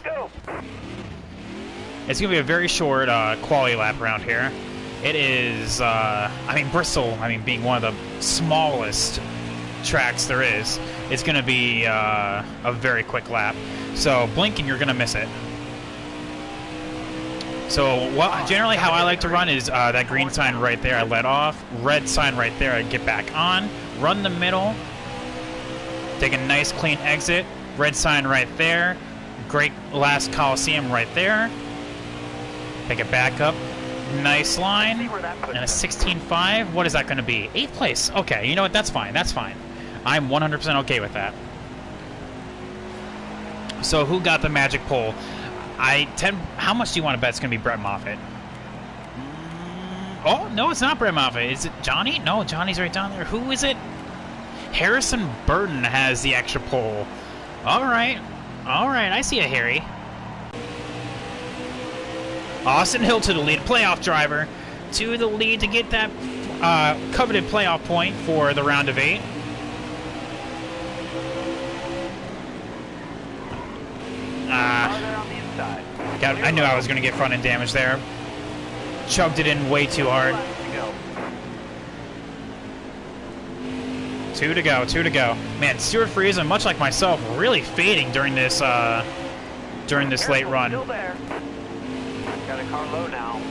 place. It's going to be a very short quality lap around here. It is, I mean, Bristol, being one of the smallest tracks there is, it's going to be a very quick lap. So blinking, you're going to miss it. So generally how I like to run is that green sign right there, I let off. Red sign right there, I get back on. Run the middle. Take a nice clean exit. Red sign right there. Great last Coliseum right there. Pick it back up. Nice line. And a 16.5. What is that going to be? 8th place. Okay, you know what? That's fine. That's fine. I'm 100% okay with that. So who got the magic pole? How much do you want to bet it's going to be Brett Moffitt? Oh, no, it's not Brett Moffitt. Is it Johnny? No, Johnny's right down there. Who is it? Harrison Burton has the extra pole. All right. All right, I see a Harry. Austin Hill to the lead. Playoff driver to the lead to get that coveted playoff point for the round of 8. I knew I was going to get front end damage there. Chugged it in way too hard. 2 to go, 2 to go. Man, Stuart Friesen, much like myself, really fading during this late run. Still there. Got a car low now.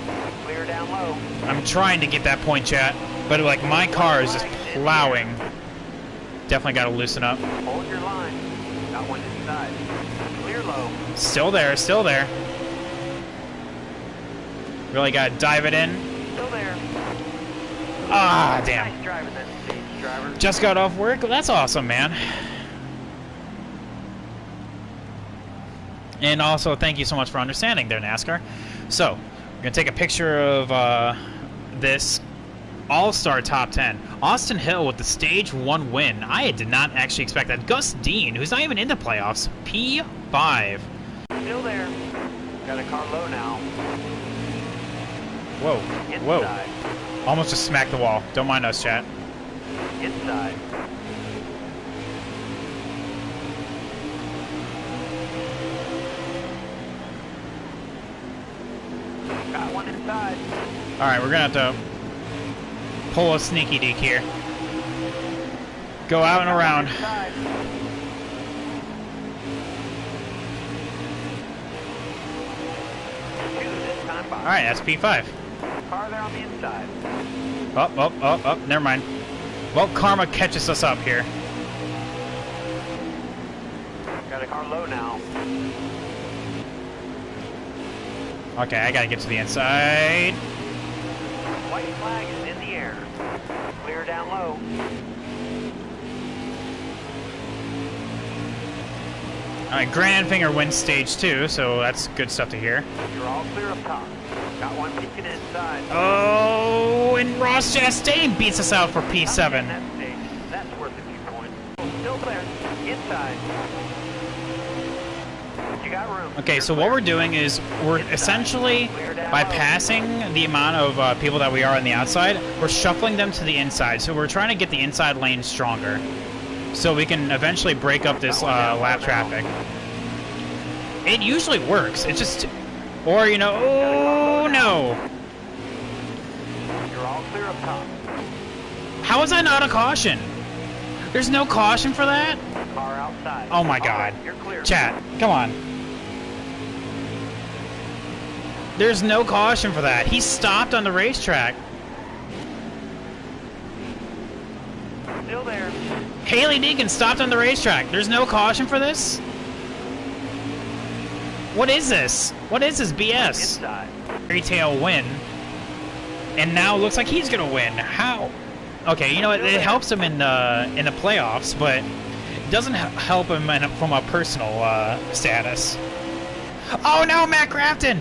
Clear down low. I'm trying to get that point, chat, but like my car is just plowing. Definitely got to loosen up. Hold your line. Got one inside. Clear low. Still there, still there. Really got to dive it in. Still there. Ah, damn. Nice driving that stage, driver. Just got off work. Well, that's awesome, man. And also, thank you so much for understanding there, NASCAR. So, we're going to take a picture of this All-Star Top 10. Austin Hill with the Stage 1 win. I did not actually expect that. Gus Dean, who's not even in the playoffs, P5. Still there. Got a car low now. Whoa, whoa. Inside. Almost just smacked the wall. Don't mind us, chat. Inside. Got one inside. Alright, we're going to have to pull a sneaky deke here. Go out and around. Inside. Two this time by. Alright, that's P5. Car there on the inside. Oh, never mind. Well, karma catches us up here. Got a car low now. Okay, I gotta get to the inside. White flag is in the air. Clear down low. Alright, Grandfinger wins stage 2, so that's good stuff to hear. You're all clear up top. Got one peeking inside. Oh, and Ross Chastain beats us out for Not in P7. that stage. That's worth a few points. Still there. Inside. You got room. Okay, so what we're doing is we're essentially, by passing the amount of people that we are on the outside, we're shuffling them to the inside. So we're trying to get the inside lane stronger, so we can eventually break up this lap traffic. It usually works. It's just, or you know, oh no! You're all clear up top. How is that not a caution? There's no caution for that? Car outside. Oh my All god. right, you're clear. Chat, come on. There's no caution for that. He stopped on the racetrack. Still there. Haley Deegan stopped on the racetrack. There's no caution for this? What is this? What is this BS? Inside. Retail win. And now it looks like he's gonna win. How? Okay, you know what? It helps him in the playoffs, but it doesn't help him from a personal status. Oh no, Matt Crafton!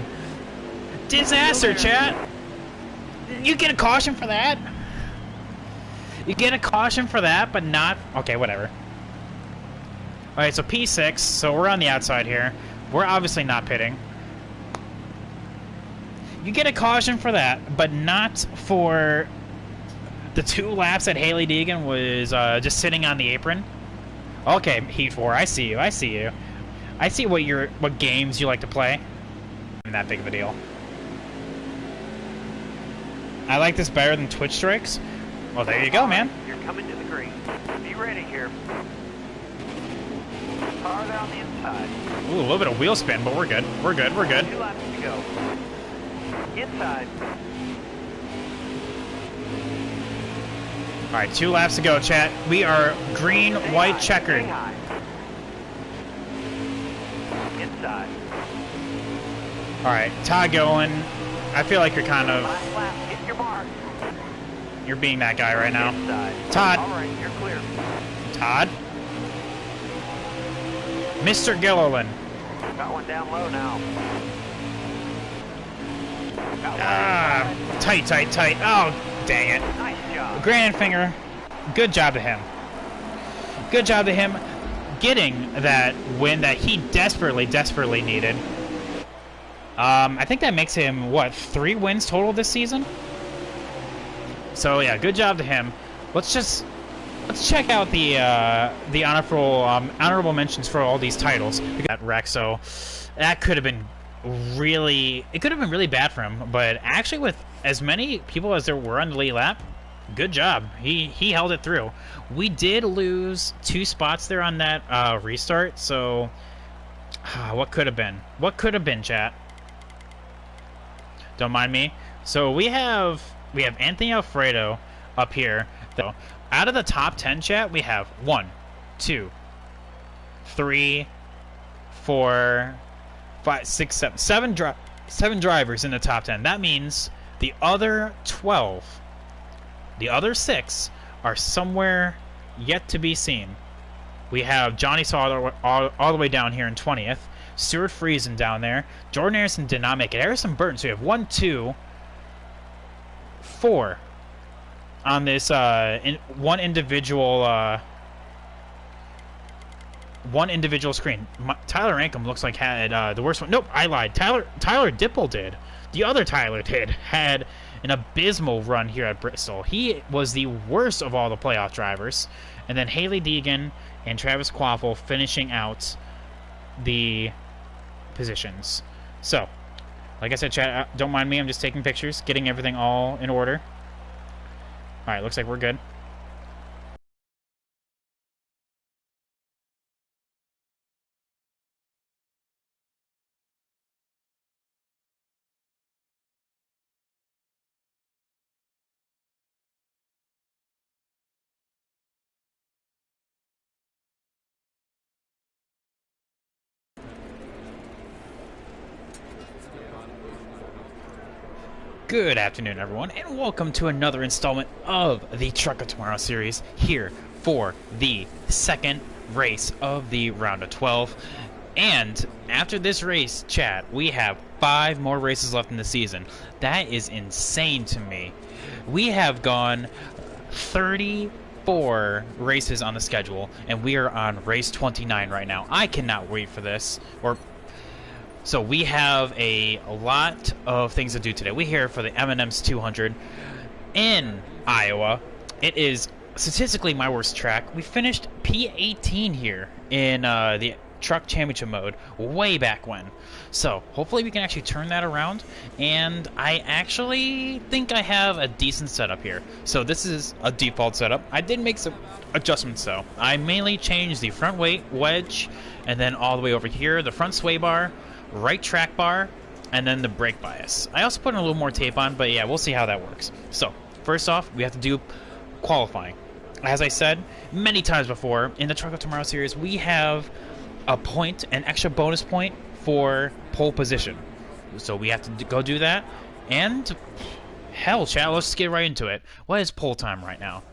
Disaster, chat. You get a caution for that? You get a caution for that, but not... Okay, whatever. Alright, so P6, so we're on the outside here. We're obviously not pitting. You get a caution for that, but not for the 2 laps that Haley Deegan was just sitting on the apron. Okay, Heat 4, I see you, I see you. I see what games you like to play. Not that big of a deal. I like this better than Twitch Strikes. Well, there you go, man. You're coming to the green. Be ready here. Car down the inside. Ooh, a little bit of wheel spin, but we're good. We're good. We're good. 2 laps to go. Inside. All right, 2 laps to go, chat. We are green, white, checkered. Stay high. Inside. All right, Todd Gillen. I feel like you're kind of Last lap. Hit your mark. you're being that guy right now. Inside. Todd. All right, you're clear. Todd. Mr. Gilliland. Got one down low now. Got one Ah, inside. tight. Oh, dang it. Nice job. Granite Finger, good job to him. Good job to him getting that win that he desperately needed. I think that makes him, what, 3 wins total this season? So, yeah, good job to him. Let's check out the honorable mentions for all these titles. We got Rex, so that could have been really bad for him. But actually, with as many people as there were on the lead lap, good job. He held it through. We did lose 2 spots there on that restart. So what could have been? What could have been, chat? Don't mind me. So we have Anthony Alfredo up here. Though out of the top 10, chat, we have 1, 2, 3, 4, 5, 6, 7 drivers in the top 10. That means the other 12, the other 6 are somewhere yet to be seen. We have Johnny Saw all the way down here in 20th. Stuart Friesen down there. Jordan Harrison did not make it. Harrison Burton. So we have 1, 2, 4 on this one individual screen. Tyler Ankrum looks like had the worst one. Nope, I lied. Tyler Dipple did. The other Tyler had an abysmal run here at Bristol. He was the worst of all the playoff drivers. And then Haley Deegan and Travis Quaffle finishing out the positions. So, like I said, chat, don't mind me. I'm just taking pictures, getting everything all in order. All right, looks like we're good. Good afternoon, everyone, and welcome to another installment of the Truck of Tomorrow series here for the second race of the round of 12. And after this race, chat, we have 5 more races left in the season. That is insane to me. We have gone 34 races on the schedule, and we are on race 29 right now. I cannot wait for this. So we have a lot of things to do today. We're here for the M&M's 200 in Iowa. It is statistically my worst track. We finished P18 here in the truck championship mode way back when. So hopefully we can actually turn that around. And I actually think I have a decent setup here. So this is a default setup. I did make some adjustments though. I mainly changed the front weight wedge, and then all the way over here, the front sway bar, right track bar, and then the brake bias. I also put in a little more tape on, but yeah, we'll see how that works. So first off, we have to do qualifying. As I said many times before, in the Truck of Tomorrow series, we have a point, an extra bonus point for pole position. So we have to go do that. And hell, chat, let's get right into it. What is pole time right now?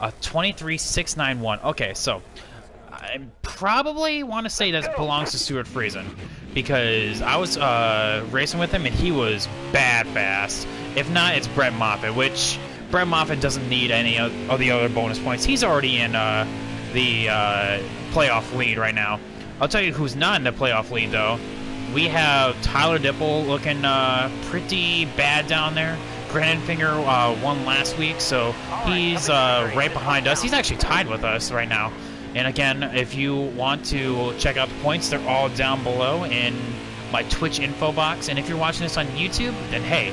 23.691. Okay, so I probably want to say that belongs to Stuart Friesen, because I was racing with him and he was bad fast. If not, it's Brett Moffitt, which Brett Moffitt doesn't need any of the other bonus points. He's already in the playoff lead right now. I'll tell you who's not in the playoff lead, though. We have Tyler Dipple looking pretty bad down there. Granite Finger won last week, so he's right behind us. He's actually tied with us right now And again, if you want to check out the points, they're all down below in my Twitch info box. And if you're watching this on YouTube, then hey,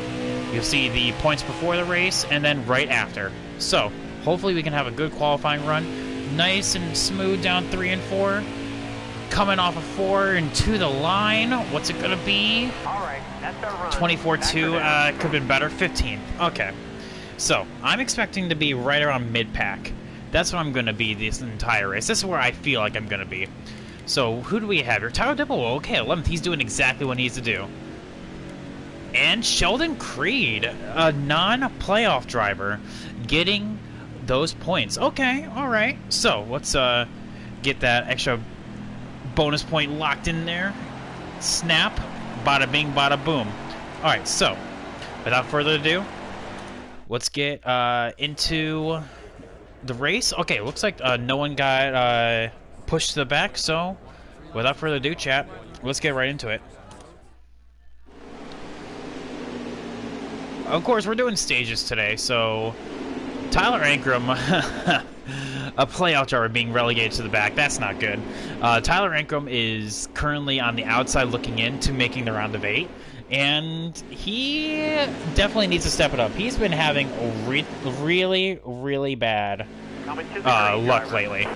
you'll see the points before the race and then right after. So hopefully we can have a good qualifying run. Nice and smooth down 3 and 4. Coming off of 4 and to the line. What's it going to be? All right, that's our run. 24-2. Could have been better. 15th. Okay. So I'm expecting to be right around mid-pack. That's what I'm going to be this entire race. This is where I feel like I'm going to be. So, who do we have here? Tyler Dipple, okay, 11th. He's doing exactly what he needs to do. And Sheldon Creed, a non-playoff driver, getting those points. Okay, alright. So, let's get that extra bonus point locked in there. Snap. Bada bing, bada boom. Alright, so, without further ado, let's get into the race. Okay, looks like no one got pushed to the back, so without further ado, chat, let's get right into it. Of course, we're doing stages today, so Tyler Ankrum, a playoff driver being relegated to the back, that's not good. Tyler Ankrum is currently on the outside looking in to making the round of 8. And he definitely needs to step it up. He's been having a really bad luck lately.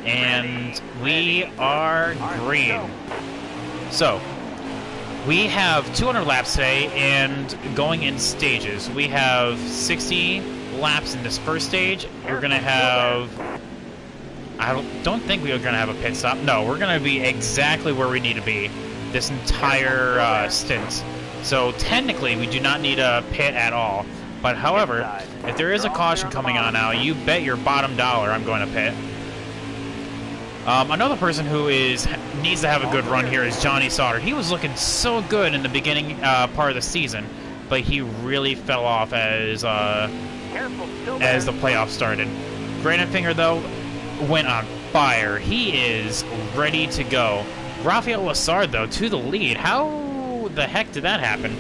And we are green. So, we have 200 laps today and going in stages. We have 60 laps in this first stage. We're going to have... I don't think we're going to have a pit stop. No, we're going to be exactly where we need to be this entire stint. So technically, we do not need a pit at all. But however, if there is a caution coming on now, you bet your bottom dollar I'm going to pit. Another person who needs to have a good run here is Johnny Sauter. He was looking so good in the beginning part of the season, but he really fell off as the playoffs started. Brandon Finger, though, went on fire. He is ready to go. Rafael Lessard, though, to the lead. How the heck did that happen?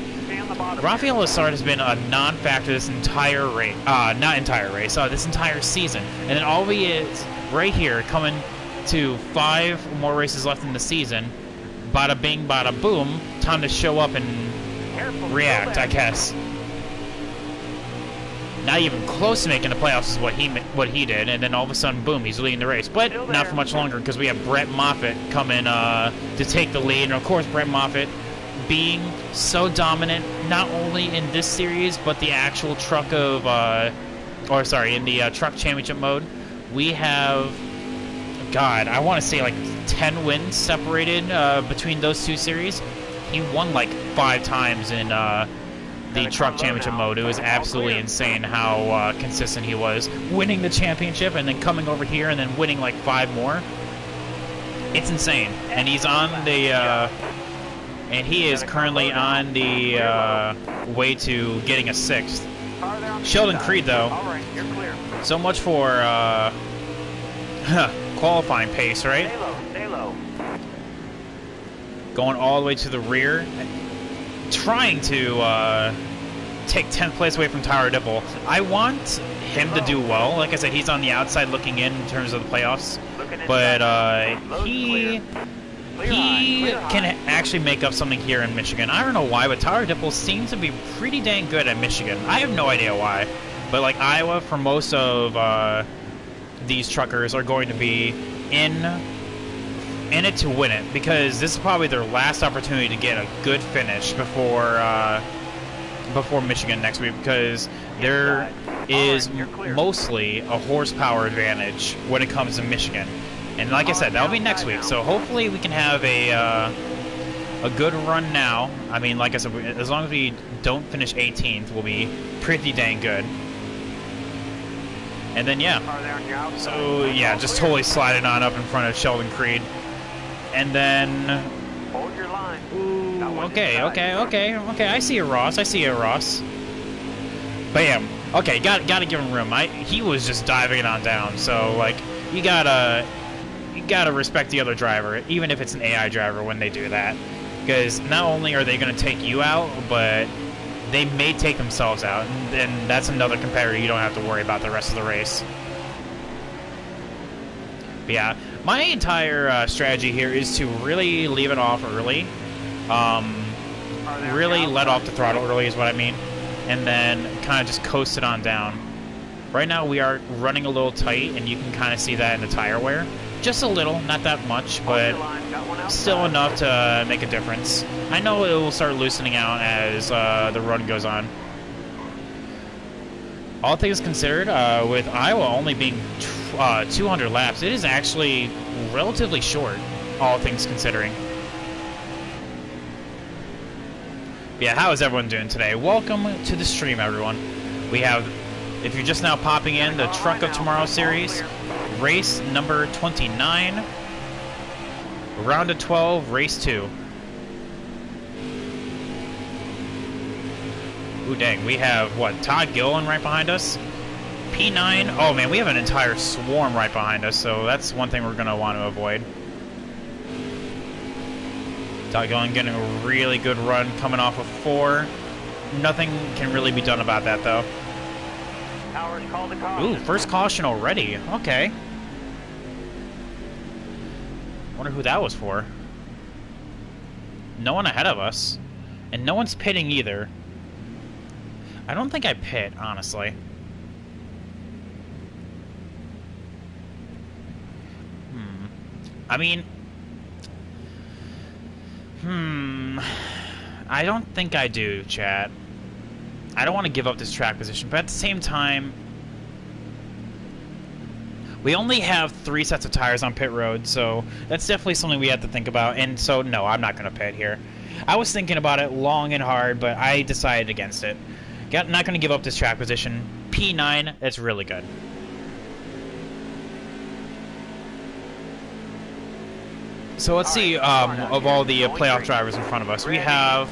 Rafael Lessard has been a non-factor this entire race, this entire season. And then all he is right here, coming to 5 more races left in the season. Bada bing, bada boom. Time to show up and react, I guess. Not even close to making the playoffs is what he did, and then all of a sudden, boom, he's leading the race. But not for much longer, because we have Brett Moffitt coming to take the lead. And of course, Brett Moffitt being so dominant, not only in this series, but the actual truck of, in the truck championship mode. We have, God, I want to say like 10 wins separated between those two series. He won like 5 times in the truck championship mode. It was absolutely insane how consistent he was, winning the championship and then coming over here and then winning like 5 more. It's insane. And he's on the and he is currently on the way to getting a 6th. Sheldon Creed, though, so much for qualifying pace, right? Stay low. Going all the way to the rear, trying to take 10th place away from Tyler Dipple. I want him to do well. Like I said, he's on the outside looking in terms of the playoffs, but he can actually make up something here in Michigan. I don't know why, but Tyler Dipple seems to be pretty dang good at Michigan. I have no idea why, but like Iowa, for most of these truckers are going to be in it to win it, because this is probably their last opportunity to get a good finish before Michigan next week, because there is mostly a horsepower advantage when it comes to Michigan. And like I said, that'll be next week, so hopefully we can have a good run now. I mean, like I said, as long as we don't finish 18th, we'll be pretty dang good. And then, yeah. So, yeah, just totally sliding on up in front of Sheldon Creed. And then... Hold your line. Ooh, okay. I see you, Ross. Bam. Okay, gotta give him room. He was just diving it on down, so, like, you gotta respect the other driver, even if it's an AI driver when they do that. Because not only are they going to take you out, but they may take themselves out, and that's another competitor you don't have to worry about the rest of the race. But yeah, My entire strategy here is to really leave it off early. Really let off the throttle early is what I mean. And then kind of just coast it on down. Right now we are running a little tight, and you can kind of see that in the tire wear. Just a little, not that much, but still enough to make a difference. I know it will start loosening out as the run goes on. All things considered, with Iowa only being 200 laps, it is actually relatively short, all things considering. Yeah, how is everyone doing today? Welcome to the stream, everyone. We have, if you're just now popping in, the Truck of Tomorrow series, race number 29, round of 12, race 2. Ooh, dang, we have, what, Todd Gilliland right behind us? P9, oh man, we have an entire swarm right behind us, so that's one thing we're going to want to avoid. Todd Gilliland getting a really good run coming off of 4. Nothing can really be done about that, though. Ooh, first caution already. Okay. Wonder who that was for. No one ahead of us. And no one's pitting either. I don't think I pit, honestly. I mean... I don't think I do, chat. I don't want to give up this track position, but at the same time... We only have 3 sets of tires on pit road, so that's definitely something we have to think about. And so, no, I'm not going to pit here. I was thinking about it long and hard, but I decided against it. Not going to give up this track position. P9, that's really good. So let's see, of all the playoff drivers in front of us. We have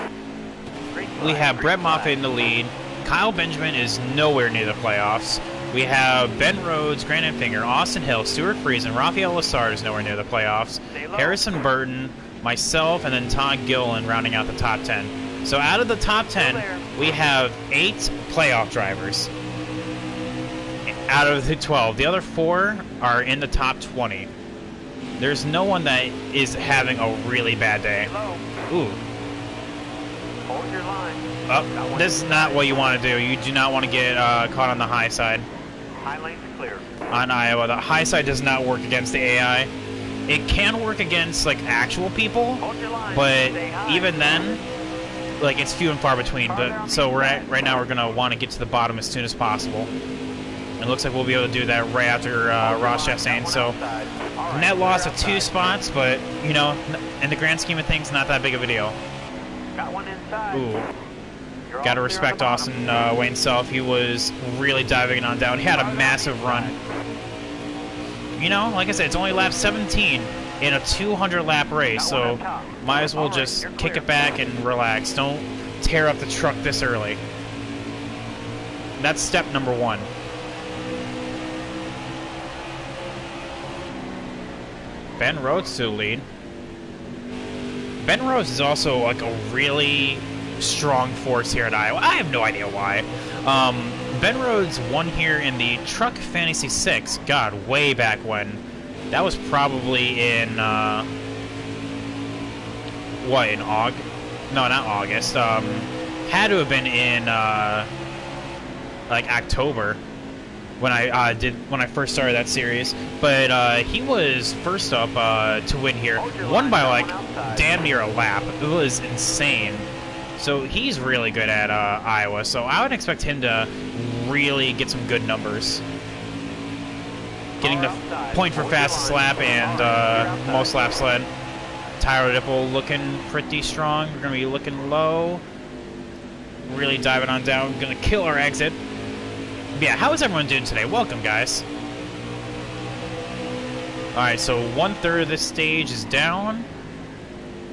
Brett Moffitt in the lead. Kyle Benjamin is nowhere near the playoffs. We have Ben Rhodes, Grant Enfinger, Austin Hill, Stuart Friesen, Rafael Lessard is nowhere near the playoffs. Harrison Burton, myself, and then Todd Gilliland rounding out the top 10. So out of the top 10, we have 8 playoff drivers. Out of the 12, the other 4 are in the top 20. There's no one that is having a really bad day. Ooh. Oh, this is not what you want to do. You do not want to get caught on the high side. High lane's clear. On Iowa, the high side does not work against the AI. It can work against like actual people, but even then, like it's few and far between. But so right now we're gonna want to get to the bottom as soon as possible. It looks like we'll be able to do that right after Ross Chastain. So net loss of 2 spots, but you know, in the grand scheme of things, not that big of a deal. Got one inside. Ooh. Got to respect Austin Wayne Self. He was really diving on down. He had a massive run. You know, like I said, it's only lap 17 in a 200-lap race, so might as well just kick it back and relax. Don't tear up the truck this early. That's step number 1. Ben Rhodes to the lead. Ben Rhodes is also like a really strong force here at Iowa. I have no idea why. Ben Rhodes won here in the Truck Fantasy 6. God, way back when. That was probably in, what, in August? No, not August. Had to have been in, like, October when I first started that series. But, he was first up, to win here. Won by, like, damn near a lap. It was insane. So he's really good at Iowa, so I would expect him to really get some good numbers. Getting the point for fastest lap and most laps led. Tyler Dipple looking pretty strong. We're going to be looking low. Really diving on down. Going to kill our exit. But yeah, how is everyone doing today? Welcome, guys. Alright, so 1/3 of this stage is down.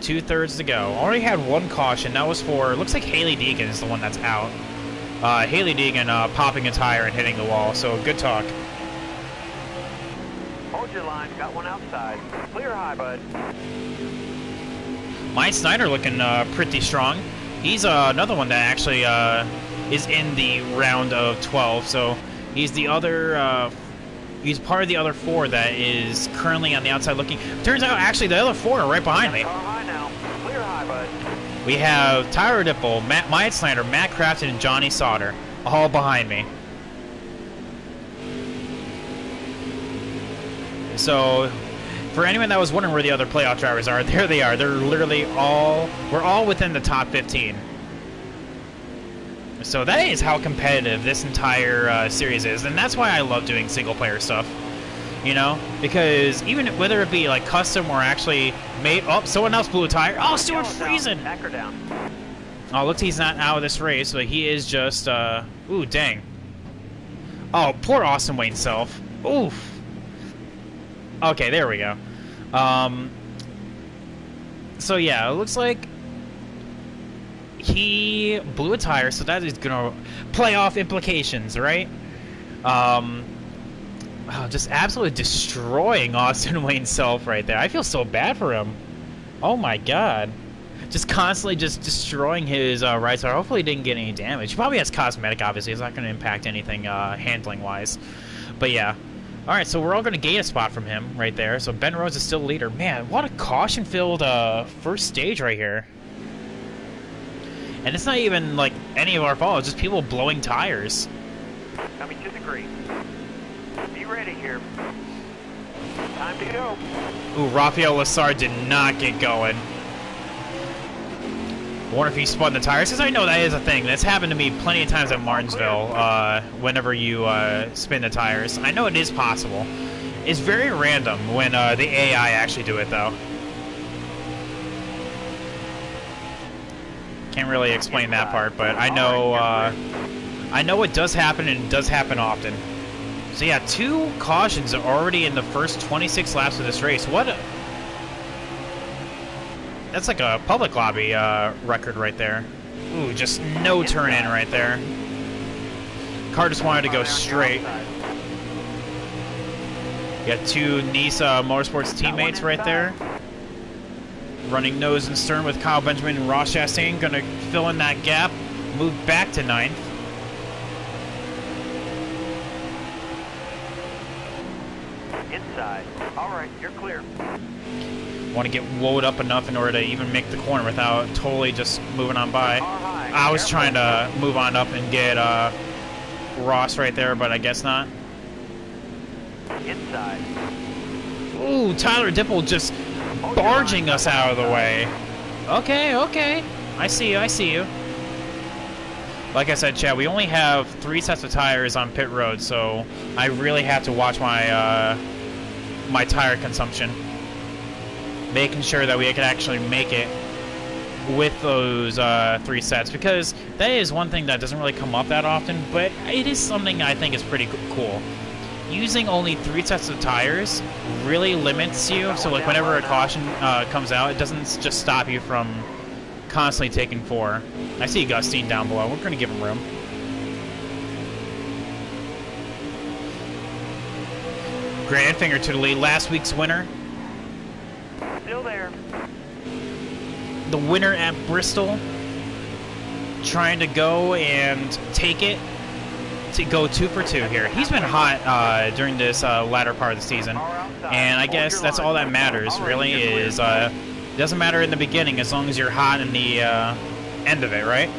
2/3 to go. Already had 1 caution. That was for, looks like Haley Deegan is the one that's out. Haley Deegan popping a tire and hitting the wall, so good talk. Hold your line, got one outside. Clear high, bud. Mike Snyder looking pretty strong. He's another one that actually is in the round of 12, so he's the other He's part of the other 4 that is currently on the outside looking. Turns out, actually, the other 4 are right behind me. Car high now. Clear high, bud. We have Tyler Dipple, Myatt Slander, Matt Crafton, and Johnny Sauter all behind me. So, for anyone that was wondering where the other playoff drivers are, there they are. They're literally we're all within the top 15. So that is how competitive this entire series is, and that's why I love doing single-player stuff. You know, because even whether it be like custom or actually made. Oh, someone else blew a tire. Oh, Stuart Friesen. Back her down. Oh, looks he's not out of this race, but he is just. Ooh, dang. Oh, poor Austin Wayne Self. Oof. Okay, there we go. So yeah, it looks like he blew a tire, so that is gonna playoff implications, right? Just absolutely destroying Austin Wayne Self right there. I feel so bad for him. Oh my god. Just constantly just destroying his right tire. Hopefully he didn't get any damage. He probably has cosmetic, obviously. It's not going to impact anything handling-wise. But yeah. Alright, so we're all going to gain a spot from him right there. So Ben Rhodes is still leader. Man, what a caution-filled first stage right here. And it's not even, like, any of our fault. It's just people blowing tires. Coming to the green. Be ready here. Time to go. Ooh, Rafael Lessard did not get going. I wonder if he spun the tires, because I know that is a thing. That's happened to me plenty of times at Martinsville, whenever you spin the tires. I know it is possible. It's very random when the AI actually do it, though. Can't really explain that part, but I know it does happen, and it does happen often. So yeah, 2 cautions are already in the first 26 laps of this race. That's like a public lobby record right there. Ooh, just no turn in right there. Car just wanted to go straight. Got 2 Nisa Motorsports teammates right there. Running nose and stern with Kyle Benjamin and Ross Chastain. Gonna fill in that gap. Move back to 9th. Inside. All right, you're clear. Want to get woed up enough in order to even make the corner without totally just moving on by. I was trying to move on up and get Ross right there, but I guess not. Inside. Ooh, Tyler Dipple just barging us out of the way. Okay, okay. I see you. Like I said, Chad, we only have 3 sets of tires on pit road, so I really have to watch my my tire consumption. Making sure that we can actually make it with those 3 sets, because that is one thing that doesn't really come up that often, but it is something I think is pretty cool. Using only 3 sets of tires really limits you, so like whenever a caution comes out, it doesn't just stop you from constantly taking 4. I see Gustine down below. We're going to give him room. Grant Enfinger to the lead. Last week's winner. Still there. The winner at Bristol. Trying to go and take it. To go 2 for 2 here. He's been hot during this latter part of the season. And I guess that's all that matters, really, is it doesn't matter in the beginning as long as you're hot in the end of it, right?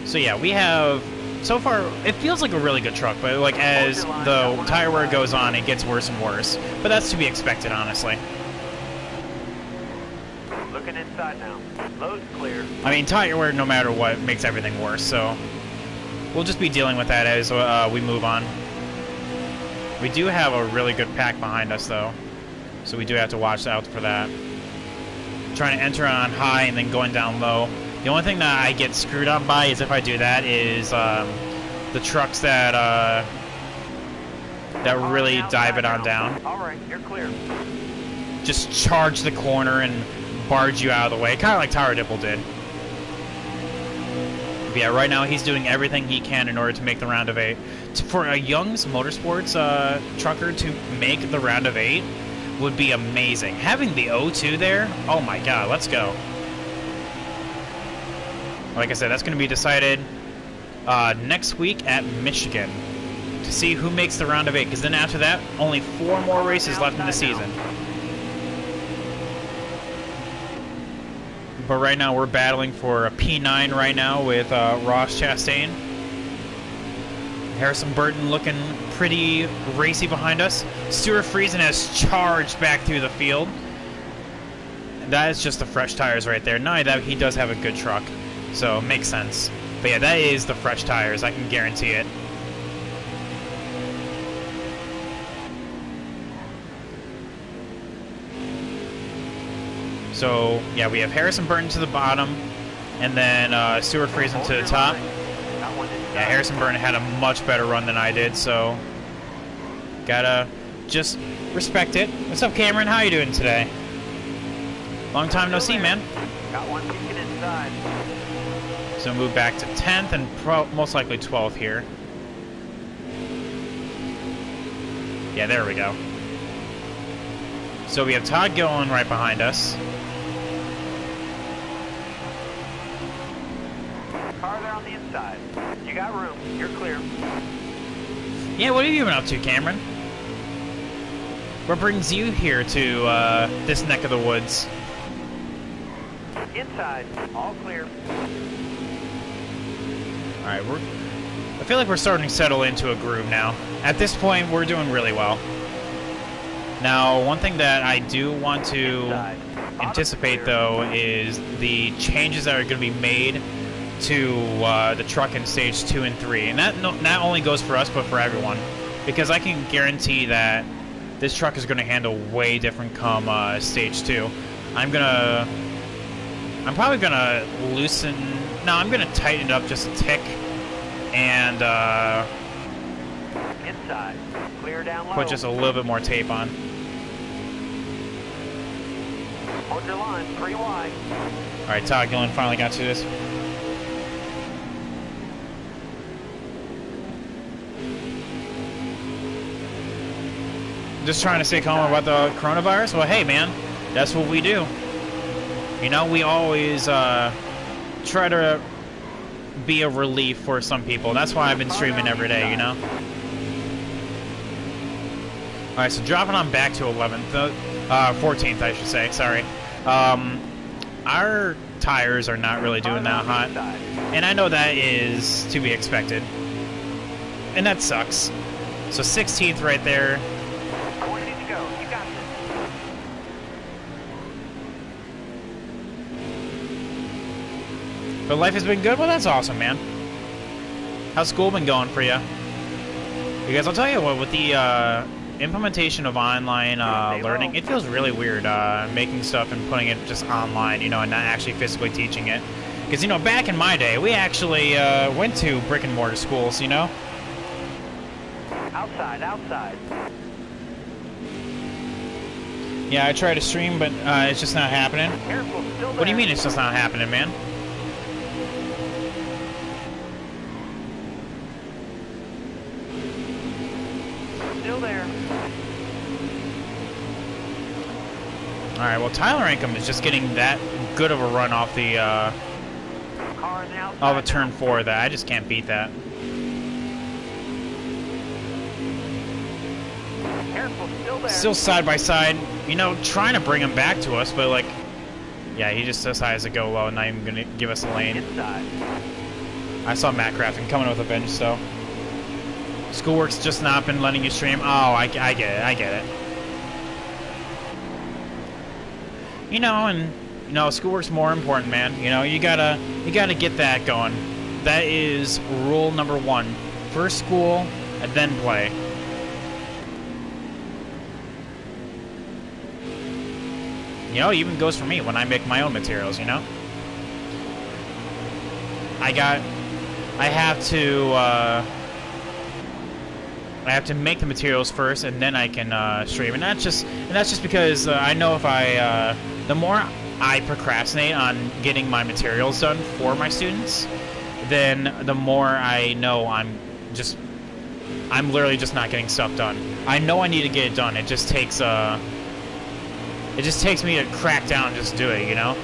So yeah, we have, so far, it feels like a really good truck, but like as the tire wear goes on, it gets worse and worse. But that's to be expected, honestly. Looking inside now. Load's clear. I mean, tire wear, no matter what, makes everything worse, so we'll just be dealing with that as we move on. We do have a really good pack behind us, though, so we do have to watch out for that. Trying to enter on high and then going down low. The only thing that I get screwed up by is if I do that is the trucks that really dive it on down. All right, you're clear. Just charge the corner and barge you out of the way, kind of like Tyler Dipple did. But yeah, right now he's doing everything he can in order to make the round of 8. For a Young's Motorsports trucker to make the round of 8 would be amazing. Having the O2 there, oh my god, let's go. Like I said, that's going to be decided next week at Michigan to see who makes the round of 8. Because then after that, only 4 more races left in the season. But right now, we're battling for a P9 right now with Ross Chastain. Harrison Burton looking pretty racy behind us. Stuart Friesen has charged back through the field. That is just the fresh tires right there. Not only that, he does have a good truck, so it makes sense. But yeah, that is the fresh tires, I can guarantee it. So, yeah, we have Harrison Burton to the bottom, and then Stuart Friesen to the top. Yeah, Harrison Burton had a much better run than I did, so gotta just respect it. What's up, Cameron? How you doing today? Long time no see, man. Got one peeking inside. So move back to 10th and most likely 12th here. Yeah, there we go. So we have Todd Gilliland right behind us. Car there on the inside. You got room. You're clear. Yeah, what have you been up to, Cameron? What brings you here to this neck of the woods? Inside. All clear. Alright, I feel like we're starting to settle into a groove now. At this point, we're doing really well. Now, one thing that I do want to anticipate, though, is the changes that are going to be made to the truck in Stage 2 and 3. And that not only goes for us, but for everyone. Because I can guarantee that this truck is going to handle way different come Stage 2. I'm probably going to loosen... No, I'm going to tighten it up just a tick. And inside. Clear down low. Put just a little bit more tape on. Hold your line. 3 wide. Alright, Todd Gilliland finally got to this. Just trying to stay calm about the coronavirus? Well, hey, man, that's what we do. You know, we always try to be a relief for some people. That's why I've been streaming every day, you know? Alright, so dropping on back to 11th, 14th, I should say, sorry. Our tires are not really doing that hot, and I know that is to be expected. And that sucks. So 16th right there. Where you need to go. You got this. But life has been good? Well, that's awesome, man. How's school been going for you? You guys, I'll tell you what, with the implementation of online learning, it feels really weird making stuff and putting it just online, you know, and not actually physically teaching it. Because, you know, back in my day, we actually went to brick and mortar schools, you know? Outside, outside. Yeah, I try to stream, but it's just not happening. Careful, still there. What do you mean it's just not happening, man? Still there. Alright, well, Tyler Ankrum is just getting that good of a run off the Car on the outside. off of turn 4 that I just can't beat that. Careful, still there. Still side by side, you know, trying to bring him back to us, but like, yeah, he just decides to go low and not even gonna give us a lane. Inside. I saw Matt Crafton coming with a bench, so. Schoolwork's just not been letting you stream. Oh, I get it, I get it. You know, and you know, schoolwork's more important, man. You know, you gotta get that going. That is rule number 1. First school, and then play. You know, it even goes for me when I make my own materials, you know? I have to make the materials first, and then I can stream. And that's just because I know if the more I procrastinate on getting my materials done for my students, then the more I know I'm literally just not getting stuff done. I know I need to get it done. It just takes me to crack down and just do it, you know?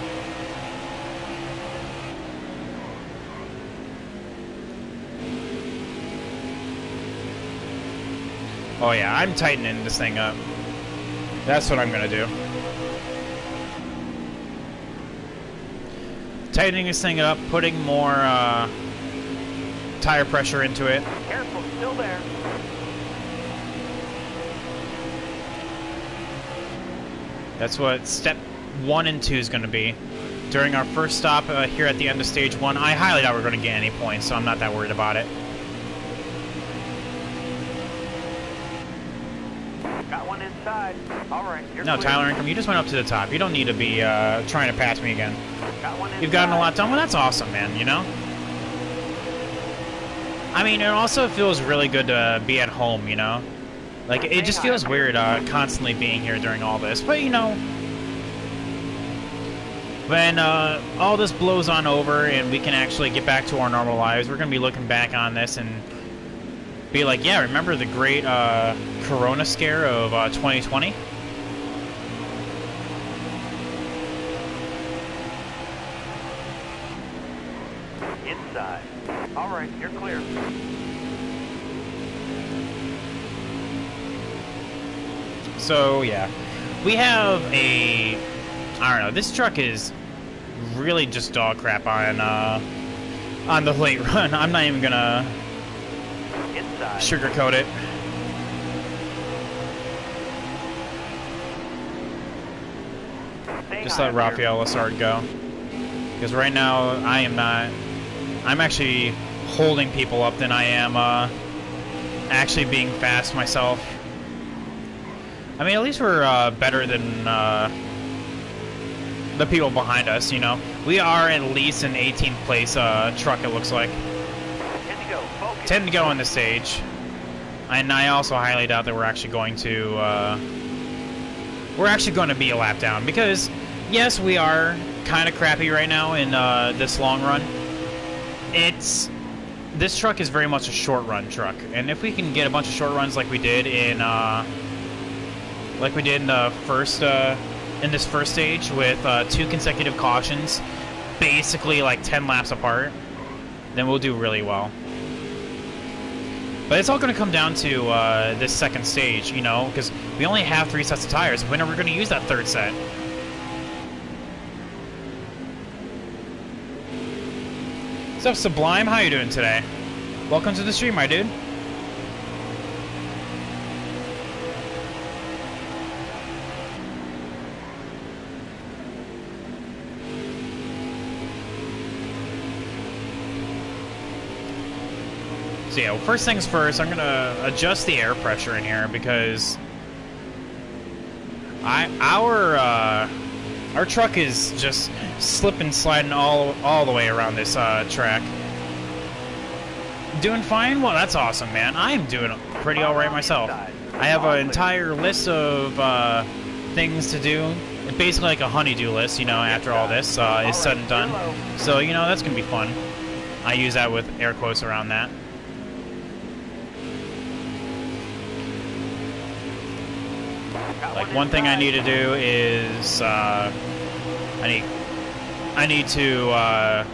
Oh yeah, I'm tightening this thing up. That's what I'm gonna do. Tightening this thing up, putting more tire pressure into it. Careful, still there. That's what step 1 and 2 is going to be. During our first stop here at the end of stage 1, I highly doubt we're going to get any points, so I'm not that worried about it. Got one inside. All right, you're No, clear. Tyler Income, you just went up to the top. You don't need to be trying to pass me again. Got one inside. You've gotten a lot done. Well, that's awesome, man, you know? I mean, it also feels really good to be at home, you know? Like, it just feels weird constantly being here during all this. But, you know, when all this blows on over and we can actually get back to our normal lives, we're going to be looking back on this and be like, yeah, remember the great Corona scare of 2020? Inside. All right, you're clear. So, yeah. We have a... I don't know, this truck is really just dog crap on the late run. I'm not even gonna Inside. sugarcoat it. Stay Just high let up here. Rafael Lassard go. Because right now, I am not... I'm actually holding people up than I am actually being fast myself. I mean, at least we're better than the people behind us, you know. We are at least an 18th place truck, it looks like. 10 to go. Focus. 10 to go on the stage. And I also highly doubt that we're actually going to... we're actually going to be a lap down. Because, yes, we are kind of crappy right now in this long run. This truck is very much a short run truck. And if we can get a bunch of short runs like we did in... the first, in this first stage with 2 consecutive cautions, basically like 10 laps apart, then we'll do really well. But it's all going to come down to this second stage, you know, because we only have 3 sets of tires. When are we going to use that third set? What's up, Sublime? How you doing today? Welcome to the stream, my dude. So yeah, well, first things first, I'm gonna adjust the air pressure in here because our truck is just slipping, sliding all the way around this track. Doing fine? Well, that's awesome, man. I am doing pretty all right myself. I have an entire list of things to do. It's basically like a honeydew list, you know, after all this is said and done. So, you know, that's gonna be fun. I use that with air quotes around that. Like, one thing I need to do is I need to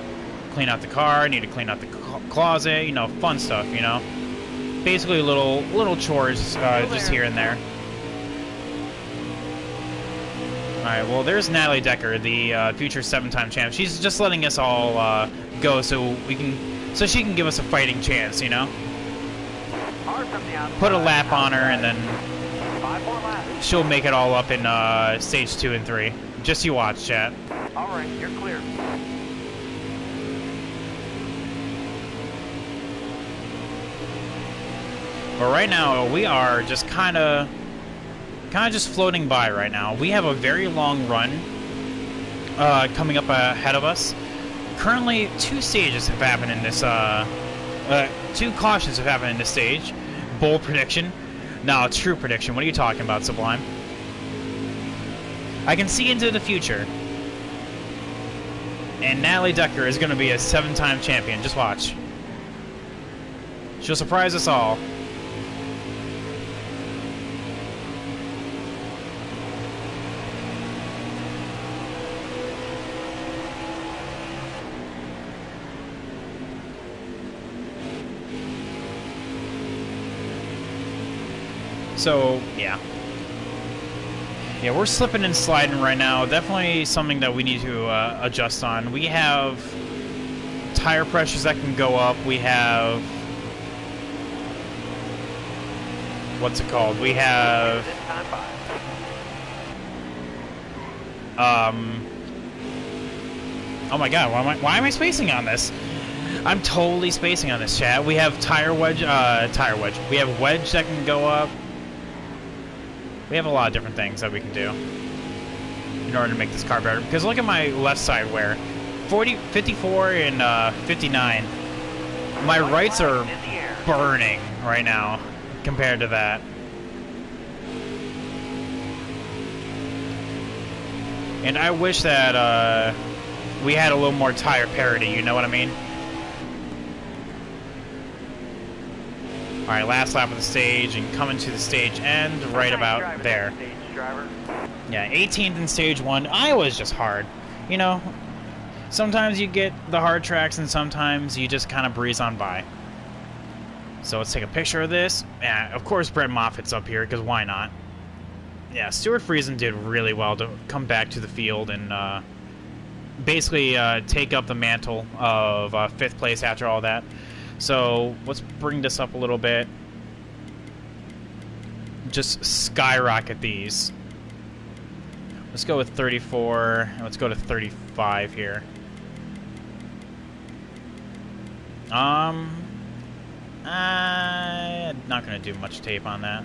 clean out the car. I need to clean out the closet. You know, fun stuff. You know, basically little chores just here and there. All right. Well, there's Natalie Decker, the future 7-time champ. She's just letting us all go so she can give us a fighting chance. You know, put a lap on her and then she'll make it all up in stage 2 and 3. Just you watch, chat. All right, you're clear. But right now, we are just kind of just floating by right now. We have a very long run coming up ahead of us. Currently, 2 stages have happened in this, 2 cautions have happened in this stage. Bold prediction. No, true prediction. What are you talking about, Sublime? I can see into the future. And Natalie Decker is going to be a 7-time champion. Just watch. She'll surprise us all. So, yeah. Yeah, we're slipping and sliding right now. Definitely something that we need to adjust on. We have tire pressures that can go up. We have... What's it called? We have... Oh my god, why am I spacing on this? I'm totally spacing on this, chat. We have tire wedge. We have wedge that can go up. We have a lot of different things that we can do in order to make this car better. Because look at my left side wear. 54 and 59. My rights are burning right now compared to that. And I wish that we had a little more tire parity, you know what I mean? Alright, last lap of the stage and coming to the stage end right about there. Yeah, 18th in stage 1. Iowa's just hard. You know, sometimes you get the hard tracks and sometimes you just kind of breeze on by. So let's take a picture of this. Yeah, of course Brett Moffitt's up here, because why not? Yeah, Stuart Friesen did really well to come back to the field and basically take up the mantle of 5th place after all that. So let's bring this up a little bit. Just skyrocket these. Let's go with 34. And let's go to 35 here. Not gonna do much tape on that.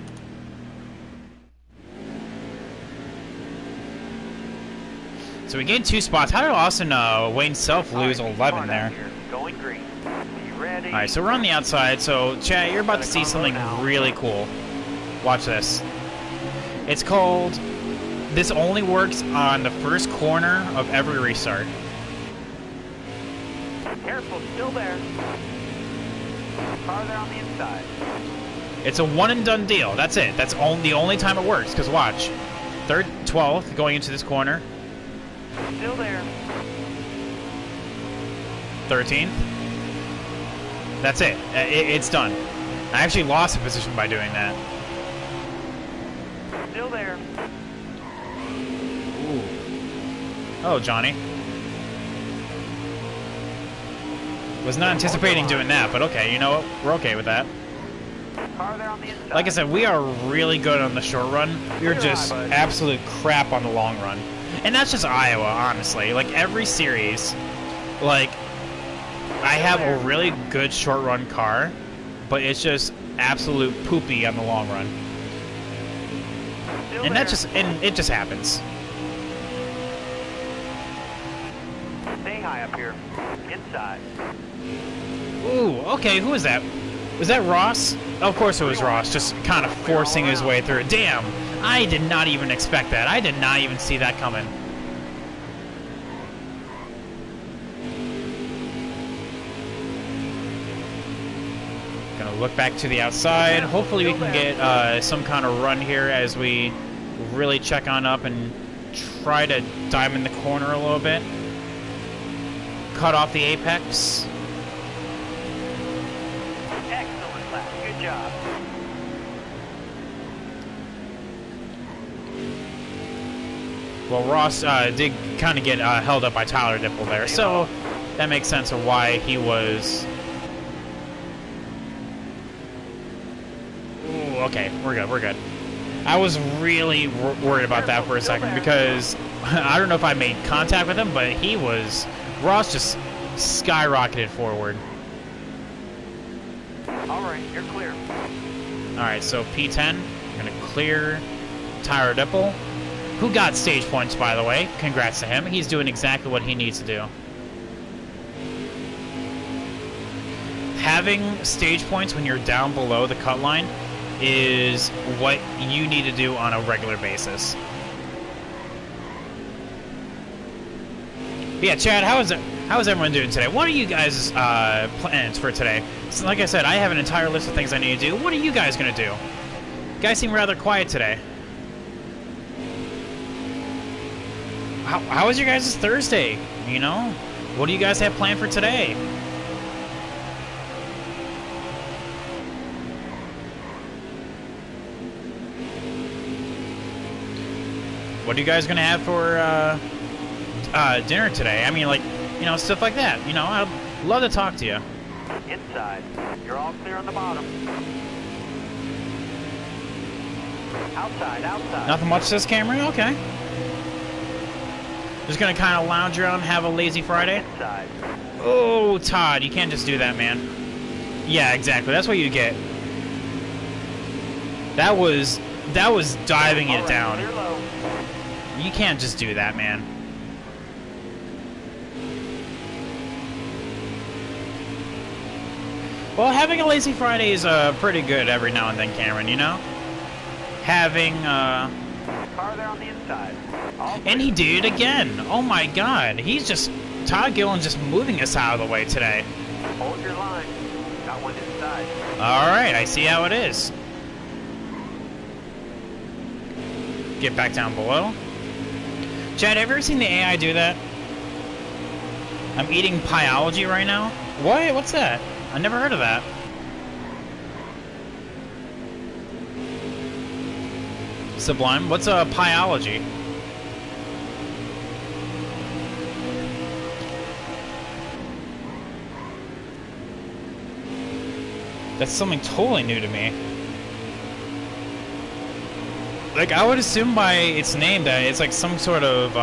So we gained 2 spots. How did Austin Wayne Self lose 11 there? Going green. Ready. Alright, so we're on the outside. So, chat, you're about to see something really cool. Watch this. It's called... This only works on the first corner of every restart. Careful, still there. Car there on the inside. It's a one and done deal. That's it. That's the only time it works. Because watch. 12th going into this corner. Still there. 13th. That's it. It's done. I actually lost a position by doing that. Still there. Ooh. Oh, Johnny. Was not anticipating doing that, but okay, you know what? We're okay with that. Car there on the inside. Like I said, we are really good on the short run. We're just absolute crap on the long run. And that's just Iowa, honestly. Like, every series, like... I have a really good short run car, but it's just absolute poopy on the long run. And it just happens. Stay high up here. Inside. Ooh, okay, who was that? Was that Ross? Of course it was Ross, just kind of forcing his way through. Damn, I did not even expect that. I did not even see that coming. Look back to the outside. Hopefully we can get some kind of run here as we really check on up and try to diamond the corner a little bit. Cut off the apex. Excellent lap. Good job. Well, Ross did kind of get held up by Tyler Dipple there, so that makes sense of why he was... Okay, we're good. I was really worried about that for a second because I don't know if I made contact with him, but Ross just skyrocketed forward. Alright, you're clear. Alright, so P10, we're going to clear Tyler Dipple, who got stage points, by the way. Congrats to him. He's doing exactly what he needs to do. Having stage points when you're down below the cut line is what you need to do on a regular basis. But yeah, Chad, how is everyone doing today? What are you guys' plans for today? So like I said, I have an entire list of things I need to do. What are you guys gonna do? You guys seem rather quiet today. How was your guys' Thursday? You know, what do you guys have planned for today? what are you guys gonna have for dinner today? I mean, like, you know, stuff like that. You know, I'd love to talk to you. Inside. You're all clear on the bottom. Outside, outside. Nothing much this Cameron? Okay. Just gonna kind of lounge around and have a lazy Friday? Inside. Oh, Todd, you can't just do that, man. Yeah, exactly. That's what you get. That was diving it All right, down. clear low. You can't just do that, man. Well, having a lazy Friday is pretty good every now and then, Cameron, you know? Having, Car there on the inside. All clear. And he did it again. Oh my god. He's just... Todd Gillen's just moving us out of the way today. Hold your line. Got one inside. Alright, I see how it is. Get back down below. Chad, have you ever seen the AI do that? I'm eating Pieology right now. What? What's that? I never heard of that. Sublime? What's a Pieology? That's something totally new to me. Like, I would assume by its name that it's like some sort of,